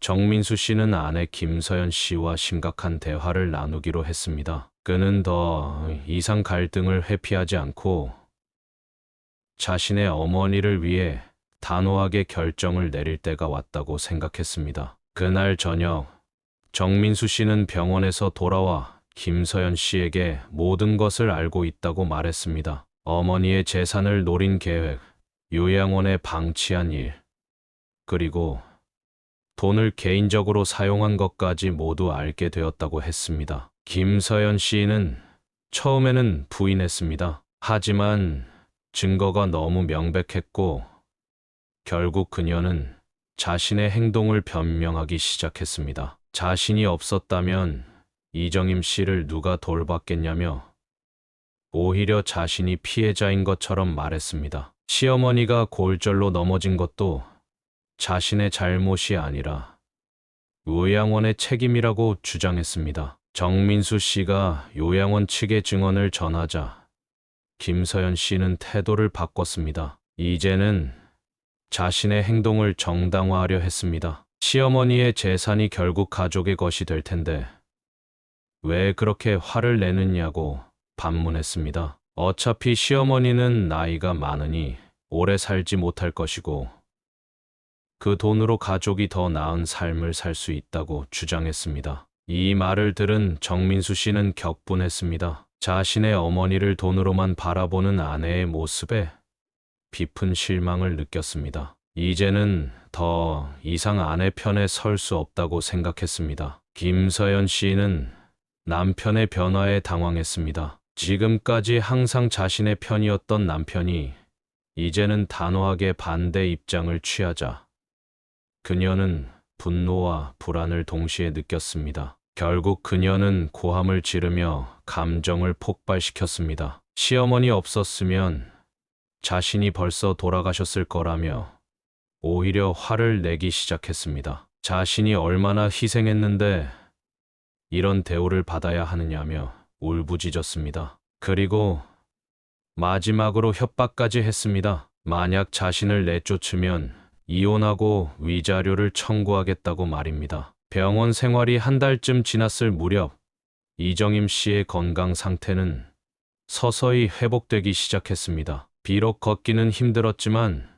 정민수 씨는 아내 김서연 씨와 심각한 대화를 나누기로 했습니다. 그는 더 이상 갈등을 회피하지 않고 자신의 어머니를 위해 단호하게 결정을 내릴 때가 왔다고 생각했습니다. 그날 저녁, 정민수 씨는 병원에서 돌아와 김서연 씨에게 모든 것을 알고 있다고 말했습니다. 어머니의 재산을 노린 계획, 요양원에 방치한 일, 그리고 돈을 개인적으로 사용한 것까지 모두 알게 되었다고 했습니다. 김서연 씨는 처음에는 부인했습니다. 하지만 증거가 너무 명백했고 결국 그녀는 자신의 행동을 변명하기 시작했습니다. 자신이 없었다면 이정임 씨를 누가 돌봤겠냐며 오히려 자신이 피해자인 것처럼 말했습니다. 시어머니가 골절로 넘어진 것도 자신의 잘못이 아니라 요양원의 책임이라고 주장했습니다. 정민수 씨가 요양원 측의 증언을 전하자 김서연 씨는 태도를 바꿨습니다. 이제는 자신의 행동을 정당화하려 했습니다. 시어머니의 재산이 결국 가족의 것이 될 텐데 왜 그렇게 화를 내느냐고 반문했습니다. 어차피 시어머니는 나이가 많으니 오래 살지 못할 것이고 그 돈으로 가족이 더 나은 삶을 살 수 있다고 주장했습니다. 이 말을 들은 정민수 씨는 격분했습니다. 자신의 어머니를 돈으로만 바라보는 아내의 모습에 깊은 실망을 느꼈습니다. 이제는 더 이상 아내 편에 설 수 없다고 생각했습니다. 김서연 씨는 남편의 변화에 당황했습니다. 지금까지 항상 자신의 편이었던 남편이 이제는 단호하게 반대 입장을 취하자 그녀는 분노와 불안을 동시에 느꼈습니다. 결국 그녀는 고함을 지르며 감정을 폭발시켰습니다. 시어머니 없었으면 자신이 벌써 돌아가셨을 거라며 오히려 화를 내기 시작했습니다. 자신이 얼마나 희생했는데 이런 대우를 받아야 하느냐며 울부짖었습니다. 그리고 마지막으로 협박까지 했습니다. 만약 자신을 내쫓으면 이혼하고 위자료를 청구하겠다고 말입니다. 병원 생활이 한 달쯤 지났을 무렵 이정임 씨의 건강 상태는 서서히 회복되기 시작했습니다. 비록 걷기는 힘들었지만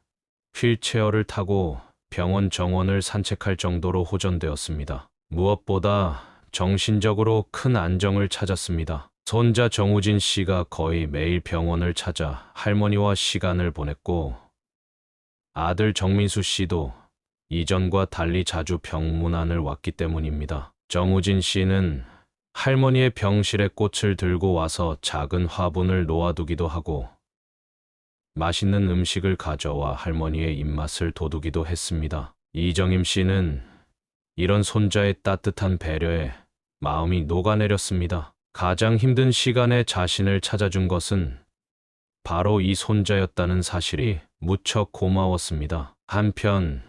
휠체어를 타고 병원 정원을 산책할 정도로 호전되었습니다. 무엇보다 정신적으로 큰 안정을 찾았습니다. 손자 정우진 씨가 거의 매일 병원을 찾아 할머니와 시간을 보냈고 아들 정민수 씨도 이전과 달리 자주 병문안을 왔기 때문입니다. 정우진 씨는 할머니의 병실에 꽃을 들고 와서 작은 화분을 놓아두기도 하고 맛있는 음식을 가져와 할머니의 입맛을 돋우기도 했습니다. 이정임 씨는 이런 손자의 따뜻한 배려에 마음이 녹아내렸습니다. 가장 힘든 시간에 자신을 찾아준 것은 바로 이 손자였다는 사실이 무척 고마웠습니다. 한편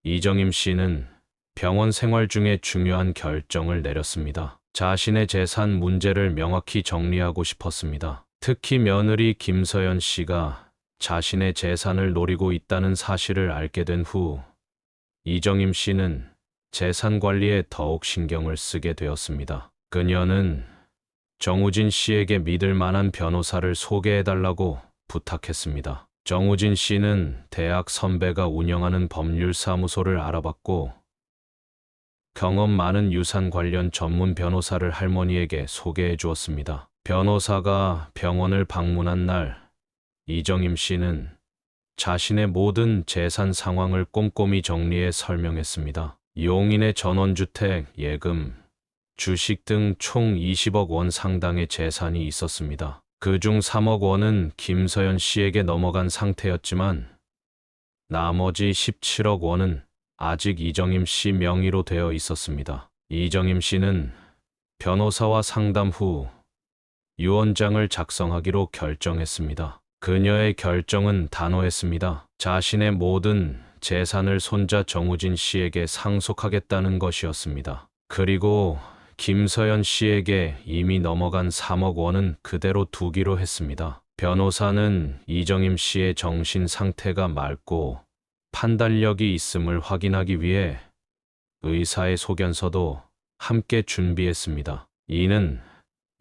이정임 씨는 병원 생활 중에 중요한 결정을 내렸습니다. 자신의 재산 문제를 명확히 정리하고 싶었습니다. 특히 며느리 김서연 씨가 자신의 재산을 노리고 있다는 사실을 알게 된 후 이정임 씨는 재산 관리에 더욱 신경을 쓰게 되었습니다. 그녀는 정우진 씨에게 믿을 만한 변호사를 소개해달라고 부탁했습니다. 정우진 씨는 대학 선배가 운영하는 법률사무소를 알아봤고 경험 많은 유산 관련 전문 변호사를 할머니에게 소개해 주었습니다. 변호사가 병원을 방문한 날 이정임 씨는 자신의 모든 재산 상황을 꼼꼼히 정리해 설명했습니다. 용인의 전원주택, 예금, 주식 등 총 20억 원 상당의 재산이 있었습니다. 그중 3억 원은 김서연 씨에게 넘어간 상태였지만 나머지 17억 원은 아직 이정임 씨 명의로 되어 있었습니다. 이정임 씨는 변호사와 상담 후 유언장을 작성하기로 결정했습니다. 그녀의 결정은 단호했습니다. 자신의 모든 재산을 손자 정우진 씨에게 상속하겠다는 것이었습니다. 그리고 김서연 씨에게 이미 넘어간 3억 원은 그대로 두기로 했습니다. 변호사는 이정임 씨의 정신 상태가 맑고 판단력이 있음을 확인하기 위해 의사의 소견서도 함께 준비했습니다. 이는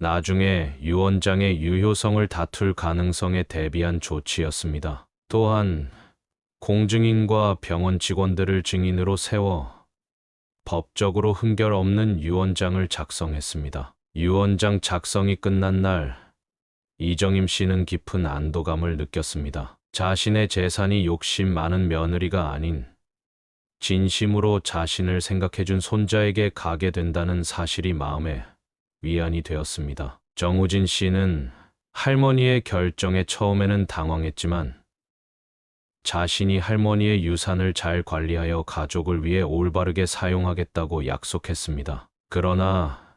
나중에 유언장의 유효성을 다툴 가능성에 대비한 조치였습니다. 또한 공증인과 병원 직원들을 증인으로 세워 법적으로 흠결 없는 유언장을 작성했습니다. 유언장 작성이 끝난 날 이정임 씨는 깊은 안도감을 느꼈습니다. 자신의 재산이 욕심 많은 며느리가 아닌 진심으로 자신을 생각해준 손자에게 가게 된다는 사실이 마음에 위안이 되었습니다. 정우진 씨는 할머니의 결정에 처음에는 당황했지만 자신이 할머니의 유산을 잘 관리하여 가족을 위해 올바르게 사용하겠다고 약속했습니다. 그러나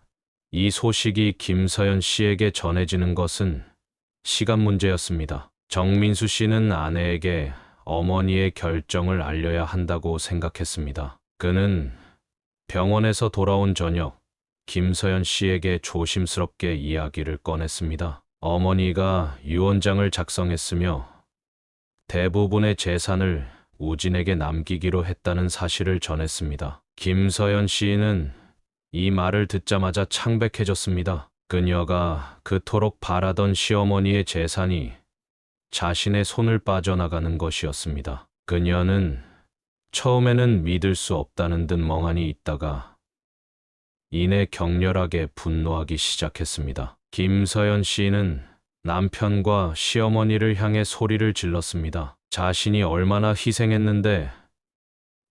이 소식이 김서연 씨에게 전해지는 것은 시간 문제였습니다. 정민수 씨는 아내에게 어머니의 결정을 알려야 한다고 생각했습니다. 그는 병원에서 돌아온 저녁, 김서연 씨에게 조심스럽게 이야기를 꺼냈습니다. 어머니가 유언장을 작성했으며 대부분의 재산을 우진에게 남기기로 했다는 사실을 전했습니다. 김서연 씨는 이 말을 듣자마자 창백해졌습니다. 그녀가 그토록 바라던 시어머니의 재산이 자신의 손을 빠져나가는 것이었습니다. 그녀는 처음에는 믿을 수 없다는 듯 멍하니 있다가 이내 격렬하게 분노하기 시작했습니다. 김서연 씨는 남편과 시어머니를 향해 소리를 질렀습니다. 자신이 얼마나 희생했는데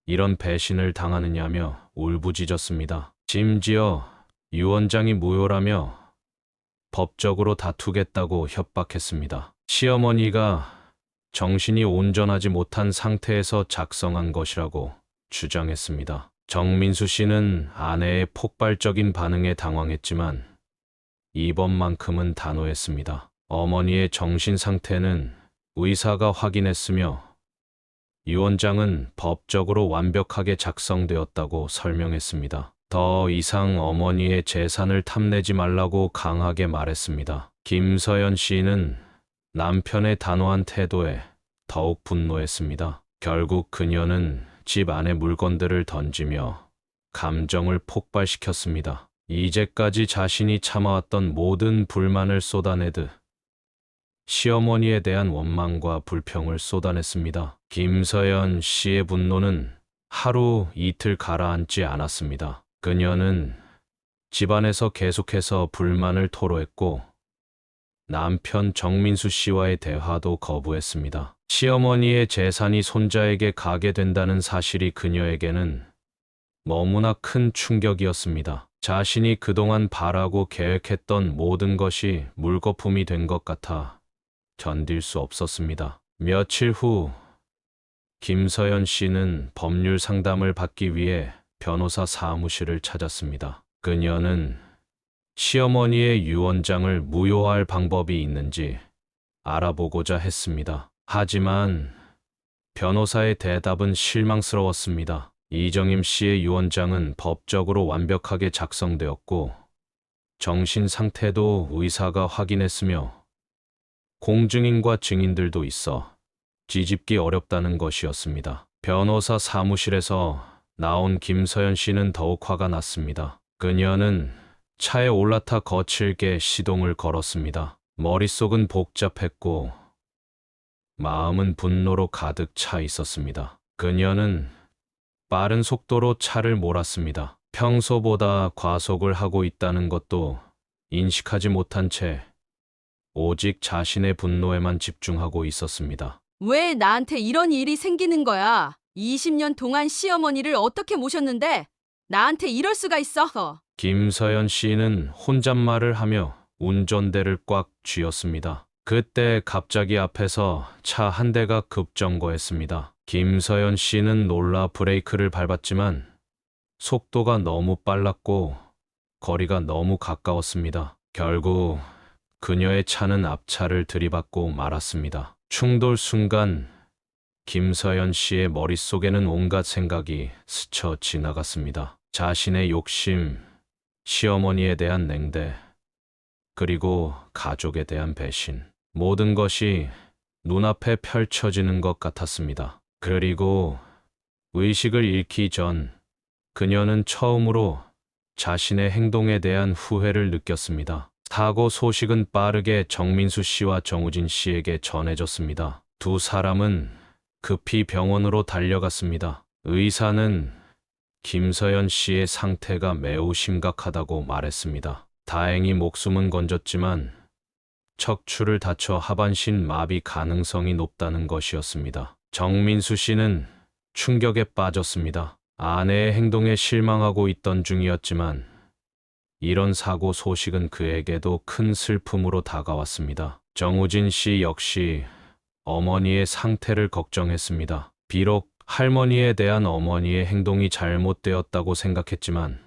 이런 배신을 당하느냐며 울부짖었습니다. 심지어 유언장이 무효라며 법적으로 다투겠다고 협박했습니다. 시어머니가 정신이 온전하지 못한 상태에서 작성한 것이라고 주장했습니다. 정민수 씨는 아내의 폭발적인 반응에 당황했지만 이번만큼은 단호했습니다. 어머니의 정신 상태는 의사가 확인했으며 유언장은 법적으로 완벽하게 작성되었다고 설명했습니다. 더 이상 어머니의 재산을 탐내지 말라고 강하게 말했습니다. 김서연 씨는 남편의 단호한 태도에 더욱 분노했습니다. 결국 그녀는 집 안의 물건들을 던지며 감정을 폭발시켰습니다. 이제까지 자신이 참아왔던 모든 불만을 쏟아내듯 시어머니에 대한 원망과 불평을 쏟아냈습니다. 김서연 씨의 분노는 하루 이틀 가라앉지 않았습니다. 그녀는 집안에서 계속해서 불만을 토로했고 남편 정민수 씨와의 대화도 거부했습니다. 시어머니의 재산이 손자에게 가게 된다는 사실이 그녀에게는 너무나 큰 충격이었습니다. 자신이 그동안 바라고 계획했던 모든 것이 물거품이 된 것 같아 견딜 수 없었습니다. 며칠 후 김서연 씨는 법률 상담을 받기 위해 변호사 사무실을 찾았습니다. 그녀는 시어머니의 유언장을 무효화할 방법이 있는지 알아보고자 했습니다. 하지만 변호사의 대답은 실망스러웠습니다. 이정임 씨의 유언장은 법적으로 완벽하게 작성되었고 정신 상태도 의사가 확인했으며 공증인과 증인들도 있어 뒤집기 어렵다는 것이었습니다. 변호사 사무실에서 나온 김서연 씨는 더욱 화가 났습니다. 그녀는 차에 올라타 거칠게 시동을 걸었습니다. 머릿속은 복잡했고 마음은 분노로 가득 차 있었습니다. 그녀는 빠른 속도로 차를 몰았습니다. 평소보다 과속을 하고 있다는 것도 인식하지 못한 채 오직 자신의 분노에만 집중하고 있었습니다. 왜 나한테 이런 일이 생기는 거야? 20년 동안 시어머니를 어떻게 모셨는데 나한테 이럴 수가 있어? 김서연 씨는 혼잣말을 하며 운전대를 꽉 쥐었습니다. 그때 갑자기 앞에서 차 한 대가 급정거했습니다. 김서연 씨는 놀라 브레이크를 밟았지만 속도가 너무 빨랐고 거리가 너무 가까웠습니다. 결국 그녀의 차는 앞차를 들이받고 말았습니다. 충돌 순간 김서연 씨의 머릿속에는 온갖 생각이 스쳐 지나갔습니다. 자신의 욕심, 시어머니에 대한 냉대, 그리고 가족에 대한 배신. 모든 것이 눈앞에 펼쳐지는 것 같았습니다. 그리고 의식을 잃기 전 그녀는 처음으로 자신의 행동에 대한 후회를 느꼈습니다. 사고 소식은 빠르게 정민수 씨와 정우진 씨에게 전해졌습니다. 두 사람은 급히 병원으로 달려갔습니다. 의사는 김서연 씨의 상태가 매우 심각하다고 말했습니다. 다행히 목숨은 건졌지만 척추를 다쳐 하반신 마비 가능성이 높다는 것이었습니다. 정민수 씨는 충격에 빠졌습니다. 아내의 행동에 실망하고 있던 중이었지만 이런 사고 소식은 그에게도 큰 슬픔으로 다가왔습니다. 정우진 씨 역시 어머니의 상태를 걱정했습니다. 비록 할머니에 대한 어머니의 행동이 잘못되었다고 생각했지만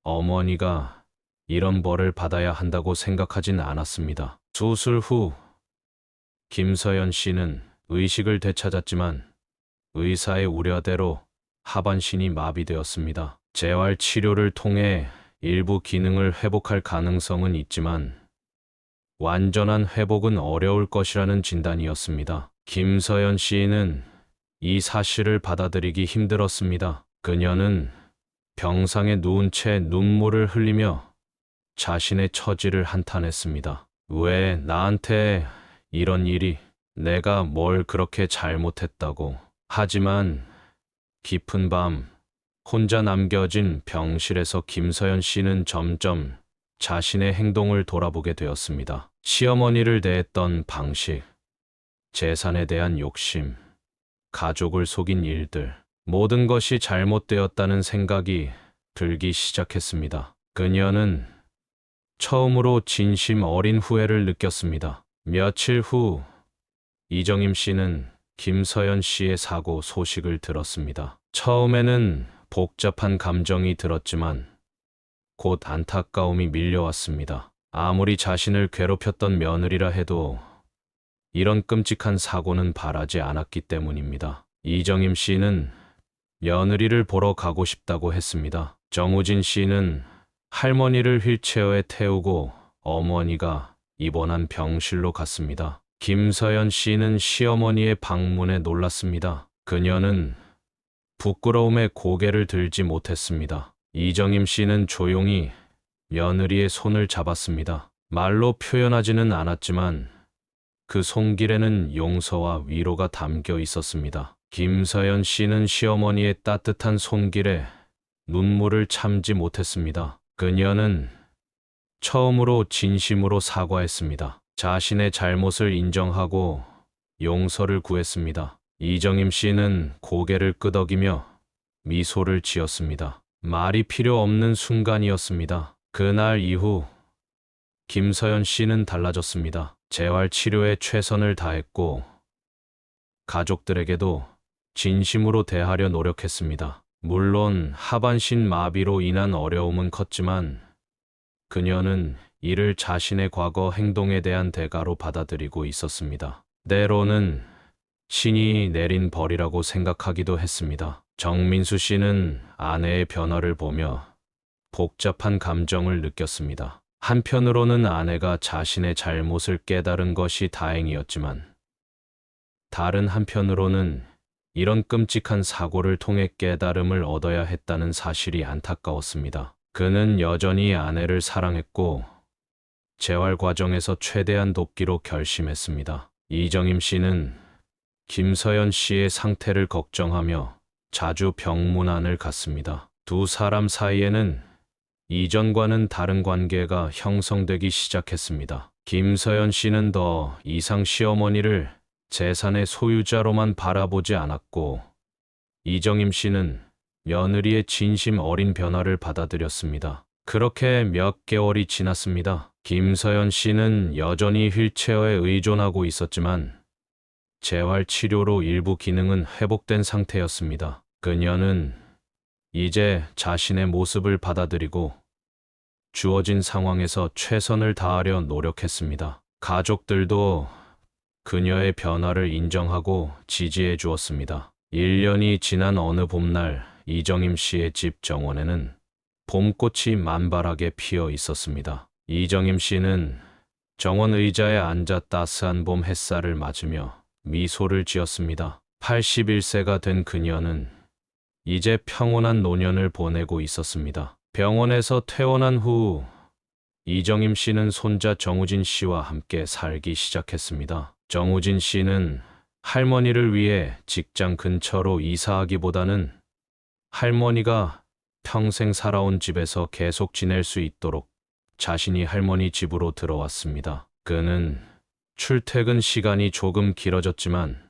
어머니가 이런 벌을 받아야 한다고 생각하진 않았습니다. 수술 후 김서연 씨는 의식을 되찾았지만 의사의 우려대로 하반신이 마비되었습니다. 재활 치료를 통해 일부 기능을 회복할 가능성은 있지만 완전한 회복은 어려울 것이라는 진단이었습니다. 김서연 시인은 이 사실을 받아들이기 힘들었습니다. 그녀는 병상에 누운 채 눈물을 흘리며 자신의 처지를 한탄했습니다. 왜 나한테 이런 일이, 내가 뭘 그렇게 잘못했다고. 하지만 깊은 밤 혼자 남겨진 병실에서 김서연 씨는 점점 자신의 행동을 돌아보게 되었습니다. 시어머니를 대했던 방식, 재산에 대한 욕심, 가족을 속인 일들, 모든 것이 잘못되었다는 생각이 들기 시작했습니다. 그녀는 처음으로 진심 어린 후회를 느꼈습니다. 며칠 후 이정임 씨는 김서연 씨의 사고 소식을 들었습니다. 처음에는 복잡한 감정이 들었지만 곧 안타까움이 밀려왔습니다. 아무리 자신을 괴롭혔던 며느리라 해도 이런 끔찍한 사고는 바라지 않았기 때문입니다. 이정임 씨는 며느리를 보러 가고 싶다고 했습니다. 정우진 씨는 할머니를 휠체어에 태우고 어머니가 입원한 병실로 갔습니다. 김서연 씨는 시어머니의 방문에 놀랐습니다. 그녀는 부끄러움에 고개를 들지 못했습니다. 이정임 씨는 조용히 며느리의 손을 잡았습니다. 말로 표현하지는 않았지만 그 손길에는 용서와 위로가 담겨 있었습니다. 김서연 씨는 시어머니의 따뜻한 손길에 눈물을 참지 못했습니다. 그녀는 처음으로 진심으로 사과했습니다. 자신의 잘못을 인정하고 용서를 구했습니다. 이정임 씨는 고개를 끄덕이며 미소를 지었습니다. 말이 필요 없는 순간이었습니다. 그날 이후 김서연 씨는 달라졌습니다. 재활 치료에 최선을 다했고 가족들에게도 진심으로 대하려 노력했습니다. 물론 하반신 마비로 인한 어려움은 컸지만 그녀는 이를 자신의 과거 행동에 대한 대가로 받아들이고 있었습니다. 때로는 신이 내린 벌이라고 생각하기도 했습니다. 정민수 씨는 아내의 변화를 보며 복잡한 감정을 느꼈습니다. 한편으로는 아내가 자신의 잘못을 깨달은 것이 다행이었지만 다른 한편으로는 이런 끔찍한 사고를 통해 깨달음을 얻어야 했다는 사실이 안타까웠습니다. 그는 여전히 아내를 사랑했고 재활 과정에서 최대한 돕기로 결심했습니다. 이정임 씨는 김서연 씨의 상태를 걱정하며 자주 병문안을 갔습니다. 두 사람 사이에는 이전과는 다른 관계가 형성되기 시작했습니다. 김서연 씨는 더 이상 시어머니를 재산의 소유자로만 바라보지 않았고 이정임 씨는 며느리의 진심 어린 변화를 받아들였습니다. 그렇게 몇 개월이 지났습니다. 김서연 씨는 여전히 휠체어에 의존하고 있었지만 재활 치료로 일부 기능은 회복된 상태였습니다. 그녀는 이제 자신의 모습을 받아들이고 주어진 상황에서 최선을 다하려 노력했습니다. 가족들도 그녀의 변화를 인정하고 지지해 주었습니다. 1년이 지난 어느 봄날 이정임 씨의 집 정원에는 봄꽃이 만발하게 피어 있었습니다. 이정임 씨는 정원 의자에 앉아 따스한 봄 햇살을 맞으며 미소를 지었습니다. 81세가 된 그녀는 이제 평온한 노년을 보내고 있었습니다. 병원에서 퇴원한 후 이정임 씨는 손자 정우진 씨와 함께 살기 시작했습니다. 정우진 씨는 할머니를 위해 직장 근처로 이사하기보다는 할머니가 평생 살아온 집에서 계속 지낼 수 있도록 자신이 할머니 집으로 들어왔습니다. 그는 출퇴근 시간이 조금 길어졌지만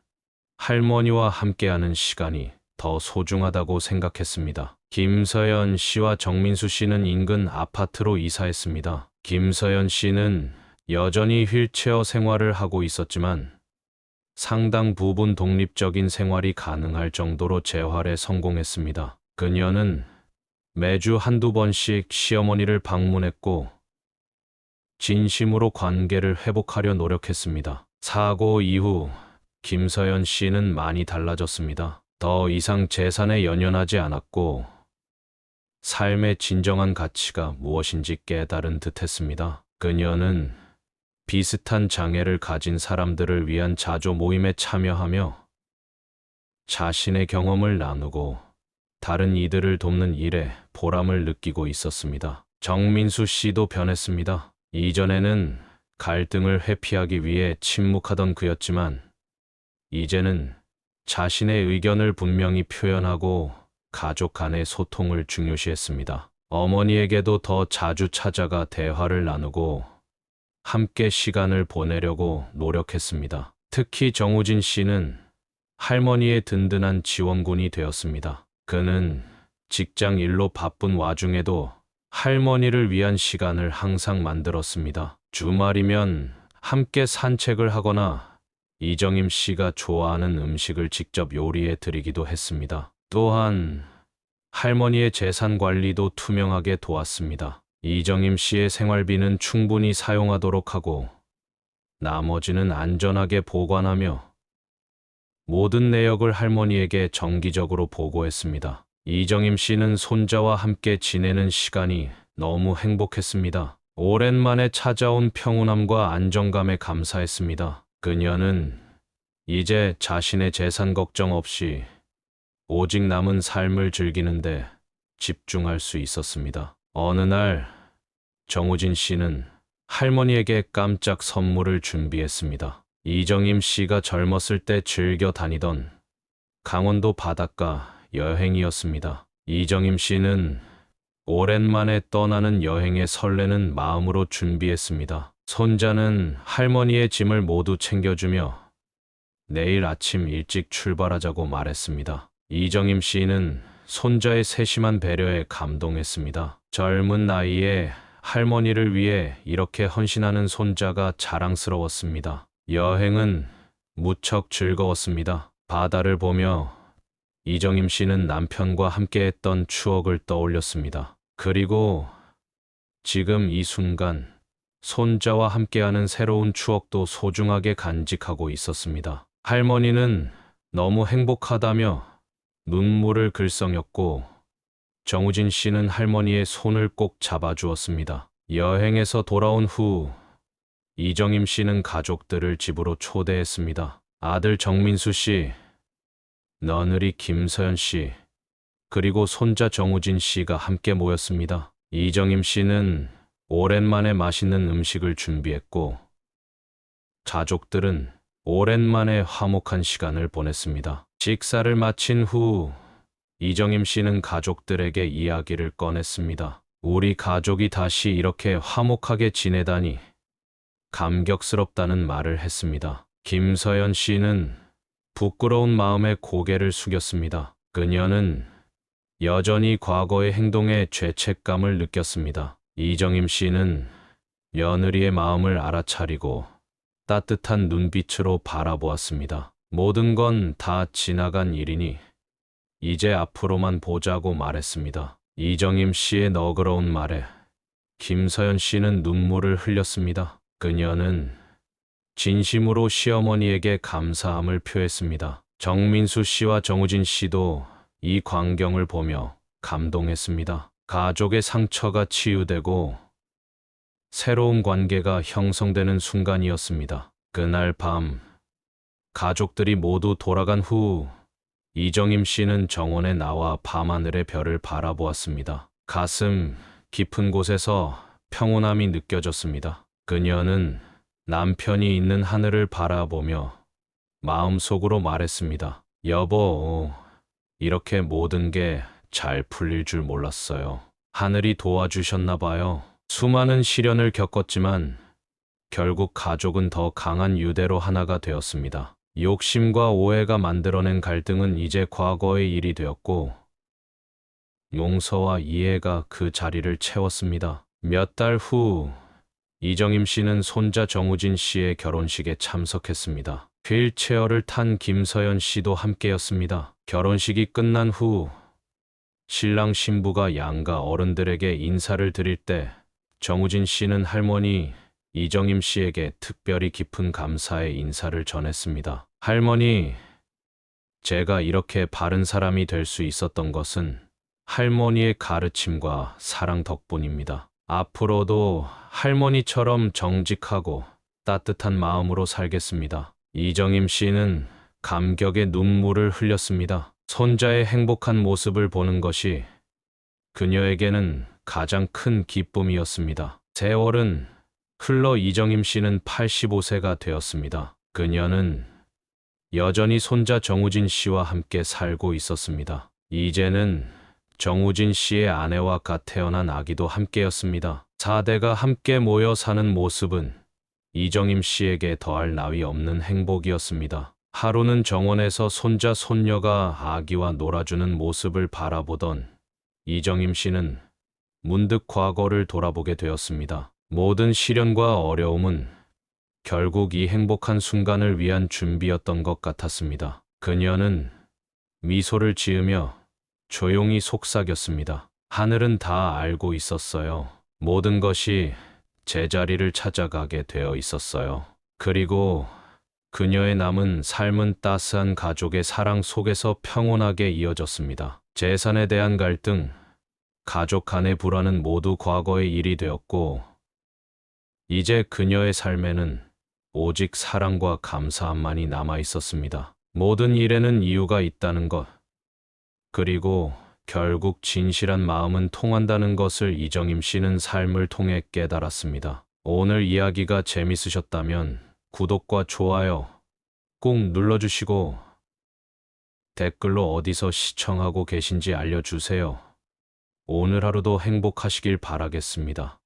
할머니와 함께하는 시간이 더 소중하다고 생각했습니다. 김서연 씨와 정민수 씨는 인근 아파트로 이사했습니다. 김서연 씨는 여전히 휠체어 생활을 하고 있었지만 상당 부분 독립적인 생활이 가능할 정도로 재활에 성공했습니다. 그녀는 매주 한두 번씩 시어머니를 방문했고 진심으로 관계를 회복하려 노력했습니다. 사고 이후 김서연 씨는 많이 달라졌습니다. 더 이상 재산에 연연하지 않았고 삶의 진정한 가치가 무엇인지 깨달은 듯했습니다. 그녀는 비슷한 장애를 가진 사람들을 위한 자조 모임에 참여하며 자신의 경험을 나누고 다른 이들을 돕는 일에 보람을 느끼고 있었습니다. 정민수 씨도 변했습니다. 이전에는 갈등을 회피하기 위해 침묵하던 그였지만 이제는 자신의 의견을 분명히 표현하고 가족 간의 소통을 중요시했습니다. 어머니에게도 더 자주 찾아가 대화를 나누고 함께 시간을 보내려고 노력했습니다. 특히 정우진 씨는 할머니의 든든한 지원군이 되었습니다. 그는 직장 일로 바쁜 와중에도 할머니를 위한 시간을 항상 만들었습니다. 주말이면 함께 산책을 하거나 이정임 씨가 좋아하는 음식을 직접 요리해 드리기도 했습니다. 또한 할머니의 재산 관리도 투명하게 도왔습니다. 이정임 씨의 생활비는 충분히 사용하도록 하고 나머지는 안전하게 보관하며 모든 내역을 할머니에게 정기적으로 보고했습니다. 이정임 씨는 손자와 함께 지내는 시간이 너무 행복했습니다. 오랜만에 찾아온 평온함과 안정감에 감사했습니다. 그녀는 이제 자신의 재산 걱정 없이 오직 남은 삶을 즐기는데 집중할 수 있었습니다. 어느 날 정우진 씨는 할머니에게 깜짝 선물을 준비했습니다. 이정임 씨가 젊었을 때 즐겨 다니던 강원도 바닷가 여행이었습니다. 이정임 씨는 오랜만에 떠나는 여행에 설레는 마음으로 준비했습니다. 손자는 할머니의 짐을 모두 챙겨주며 내일 아침 일찍 출발하자고 말했습니다. 이정임 씨는 손자의 세심한 배려에 감동했습니다. 젊은 나이에 할머니를 위해 이렇게 헌신하는 손자가 자랑스러웠습니다. 여행은 무척 즐거웠습니다. 바다를 보며 이정임 씨는 남편과 함께했던 추억을 떠올렸습니다. 그리고 지금 이 순간 손자와 함께하는 새로운 추억도 소중하게 간직하고 있었습니다. 할머니는 너무 행복하다며 눈물을 글썽였고 정우진 씨는 할머니의 손을 꼭 잡아주었습니다. 여행에서 돌아온 후 이정임 씨는 가족들을 집으로 초대했습니다. 아들 정민수 씨, 며느리 김서연 씨, 그리고 손자 정우진 씨가 함께 모였습니다. 이정임 씨는 오랜만에 맛있는 음식을 준비했고 가족들은 오랜만에 화목한 시간을 보냈습니다. 식사를 마친 후 이정임 씨는 가족들에게 이야기를 꺼냈습니다. 우리 가족이 다시 이렇게 화목하게 지내다니 감격스럽다는 말을 했습니다. 김서연 씨는 부끄러운 마음에 고개를 숙였습니다. 그녀는 여전히 과거의 행동에 죄책감을 느꼈습니다. 이정임 씨는 며느리의 마음을 알아차리고 따뜻한 눈빛으로 바라보았습니다. 모든 건 다 지나간 일이니 이제 앞으로만 보자고 말했습니다. 이정임 씨의 너그러운 말에 김서연 씨는 눈물을 흘렸습니다. 그녀는 진심으로 시어머니에게 감사함을 표했습니다. 정민수 씨와 정우진 씨도 이 광경을 보며 감동했습니다. 가족의 상처가 치유되고 새로운 관계가 형성되는 순간이었습니다. 그날 밤 가족들이 모두 돌아간 후 이정임 씨는 정원에 나와 밤하늘의 별을 바라보았습니다. 가슴 깊은 곳에서 평온함이 느껴졌습니다. 그녀는 남편이 있는 하늘을 바라보며 마음속으로 말했습니다. 여보, 이렇게 모든 게 잘 풀릴 줄 몰랐어요. 하늘이 도와주셨나 봐요. 수많은 시련을 겪었지만 결국 가족은 더 강한 유대로 하나가 되었습니다. 욕심과 오해가 만들어낸 갈등은 이제 과거의 일이 되었고 용서와 이해가 그 자리를 채웠습니다. 몇 달 후 이정임 씨는 손자 정우진 씨의 결혼식에 참석했습니다. 휠체어를 탄 김서연 씨도 함께였습니다. 결혼식이 끝난 후 신랑 신부가 양가 어른들에게 인사를 드릴 때 정우진 씨는 할머니 이정임 씨에게 특별히 깊은 감사의 인사를 전했습니다. 할머니, 제가 이렇게 바른 사람이 될 수 있었던 것은 할머니의 가르침과 사랑 덕분입니다. 앞으로도 할머니처럼 정직하고 따뜻한 마음으로 살겠습니다. 이정임 씨는 감격의 눈물을 흘렸습니다. 손자의 행복한 모습을 보는 것이 그녀에게는 가장 큰 기쁨이었습니다. 세월은 흘러 이정임 씨는 85세가 되었습니다. 그녀는 여전히 손자 정우진 씨와 함께 살고 있었습니다. 이제는 정우진 씨의 아내와 갓 태어난 아기도 함께였습니다. 4대가 함께 모여 사는 모습은 이정임 씨에게 더할 나위 없는 행복이었습니다. 하루는 정원에서 손자 손녀가 아기와 놀아주는 모습을 바라보던 이정임 씨는 문득 과거를 돌아보게 되었습니다. 모든 시련과 어려움은 결국 이 행복한 순간을 위한 준비였던 것 같았습니다. 그녀는 미소를 지으며 조용히 속삭였습니다. 하늘은 다 알고 있었어요. 모든 것이 제자리를 찾아가게 되어 있었어요. 그리고 그녀의 남은 삶은 따스한 가족의 사랑 속에서 평온하게 이어졌습니다. 재산에 대한 갈등, 가족 간의 불화는 모두 과거의 일이 되었고, 이제 그녀의 삶에는 오직 사랑과 감사함만이 남아 있었습니다. 모든 일에는 이유가 있다는 것, 그리고 결국 진실한 마음은 통한다는 것을 이정임 씨는 삶을 통해 깨달았습니다. 오늘 이야기가 재밌으셨다면 구독과 좋아요 꼭 눌러주시고 댓글로 어디서 시청하고 계신지 알려주세요. 오늘 하루도 행복하시길 바라겠습니다.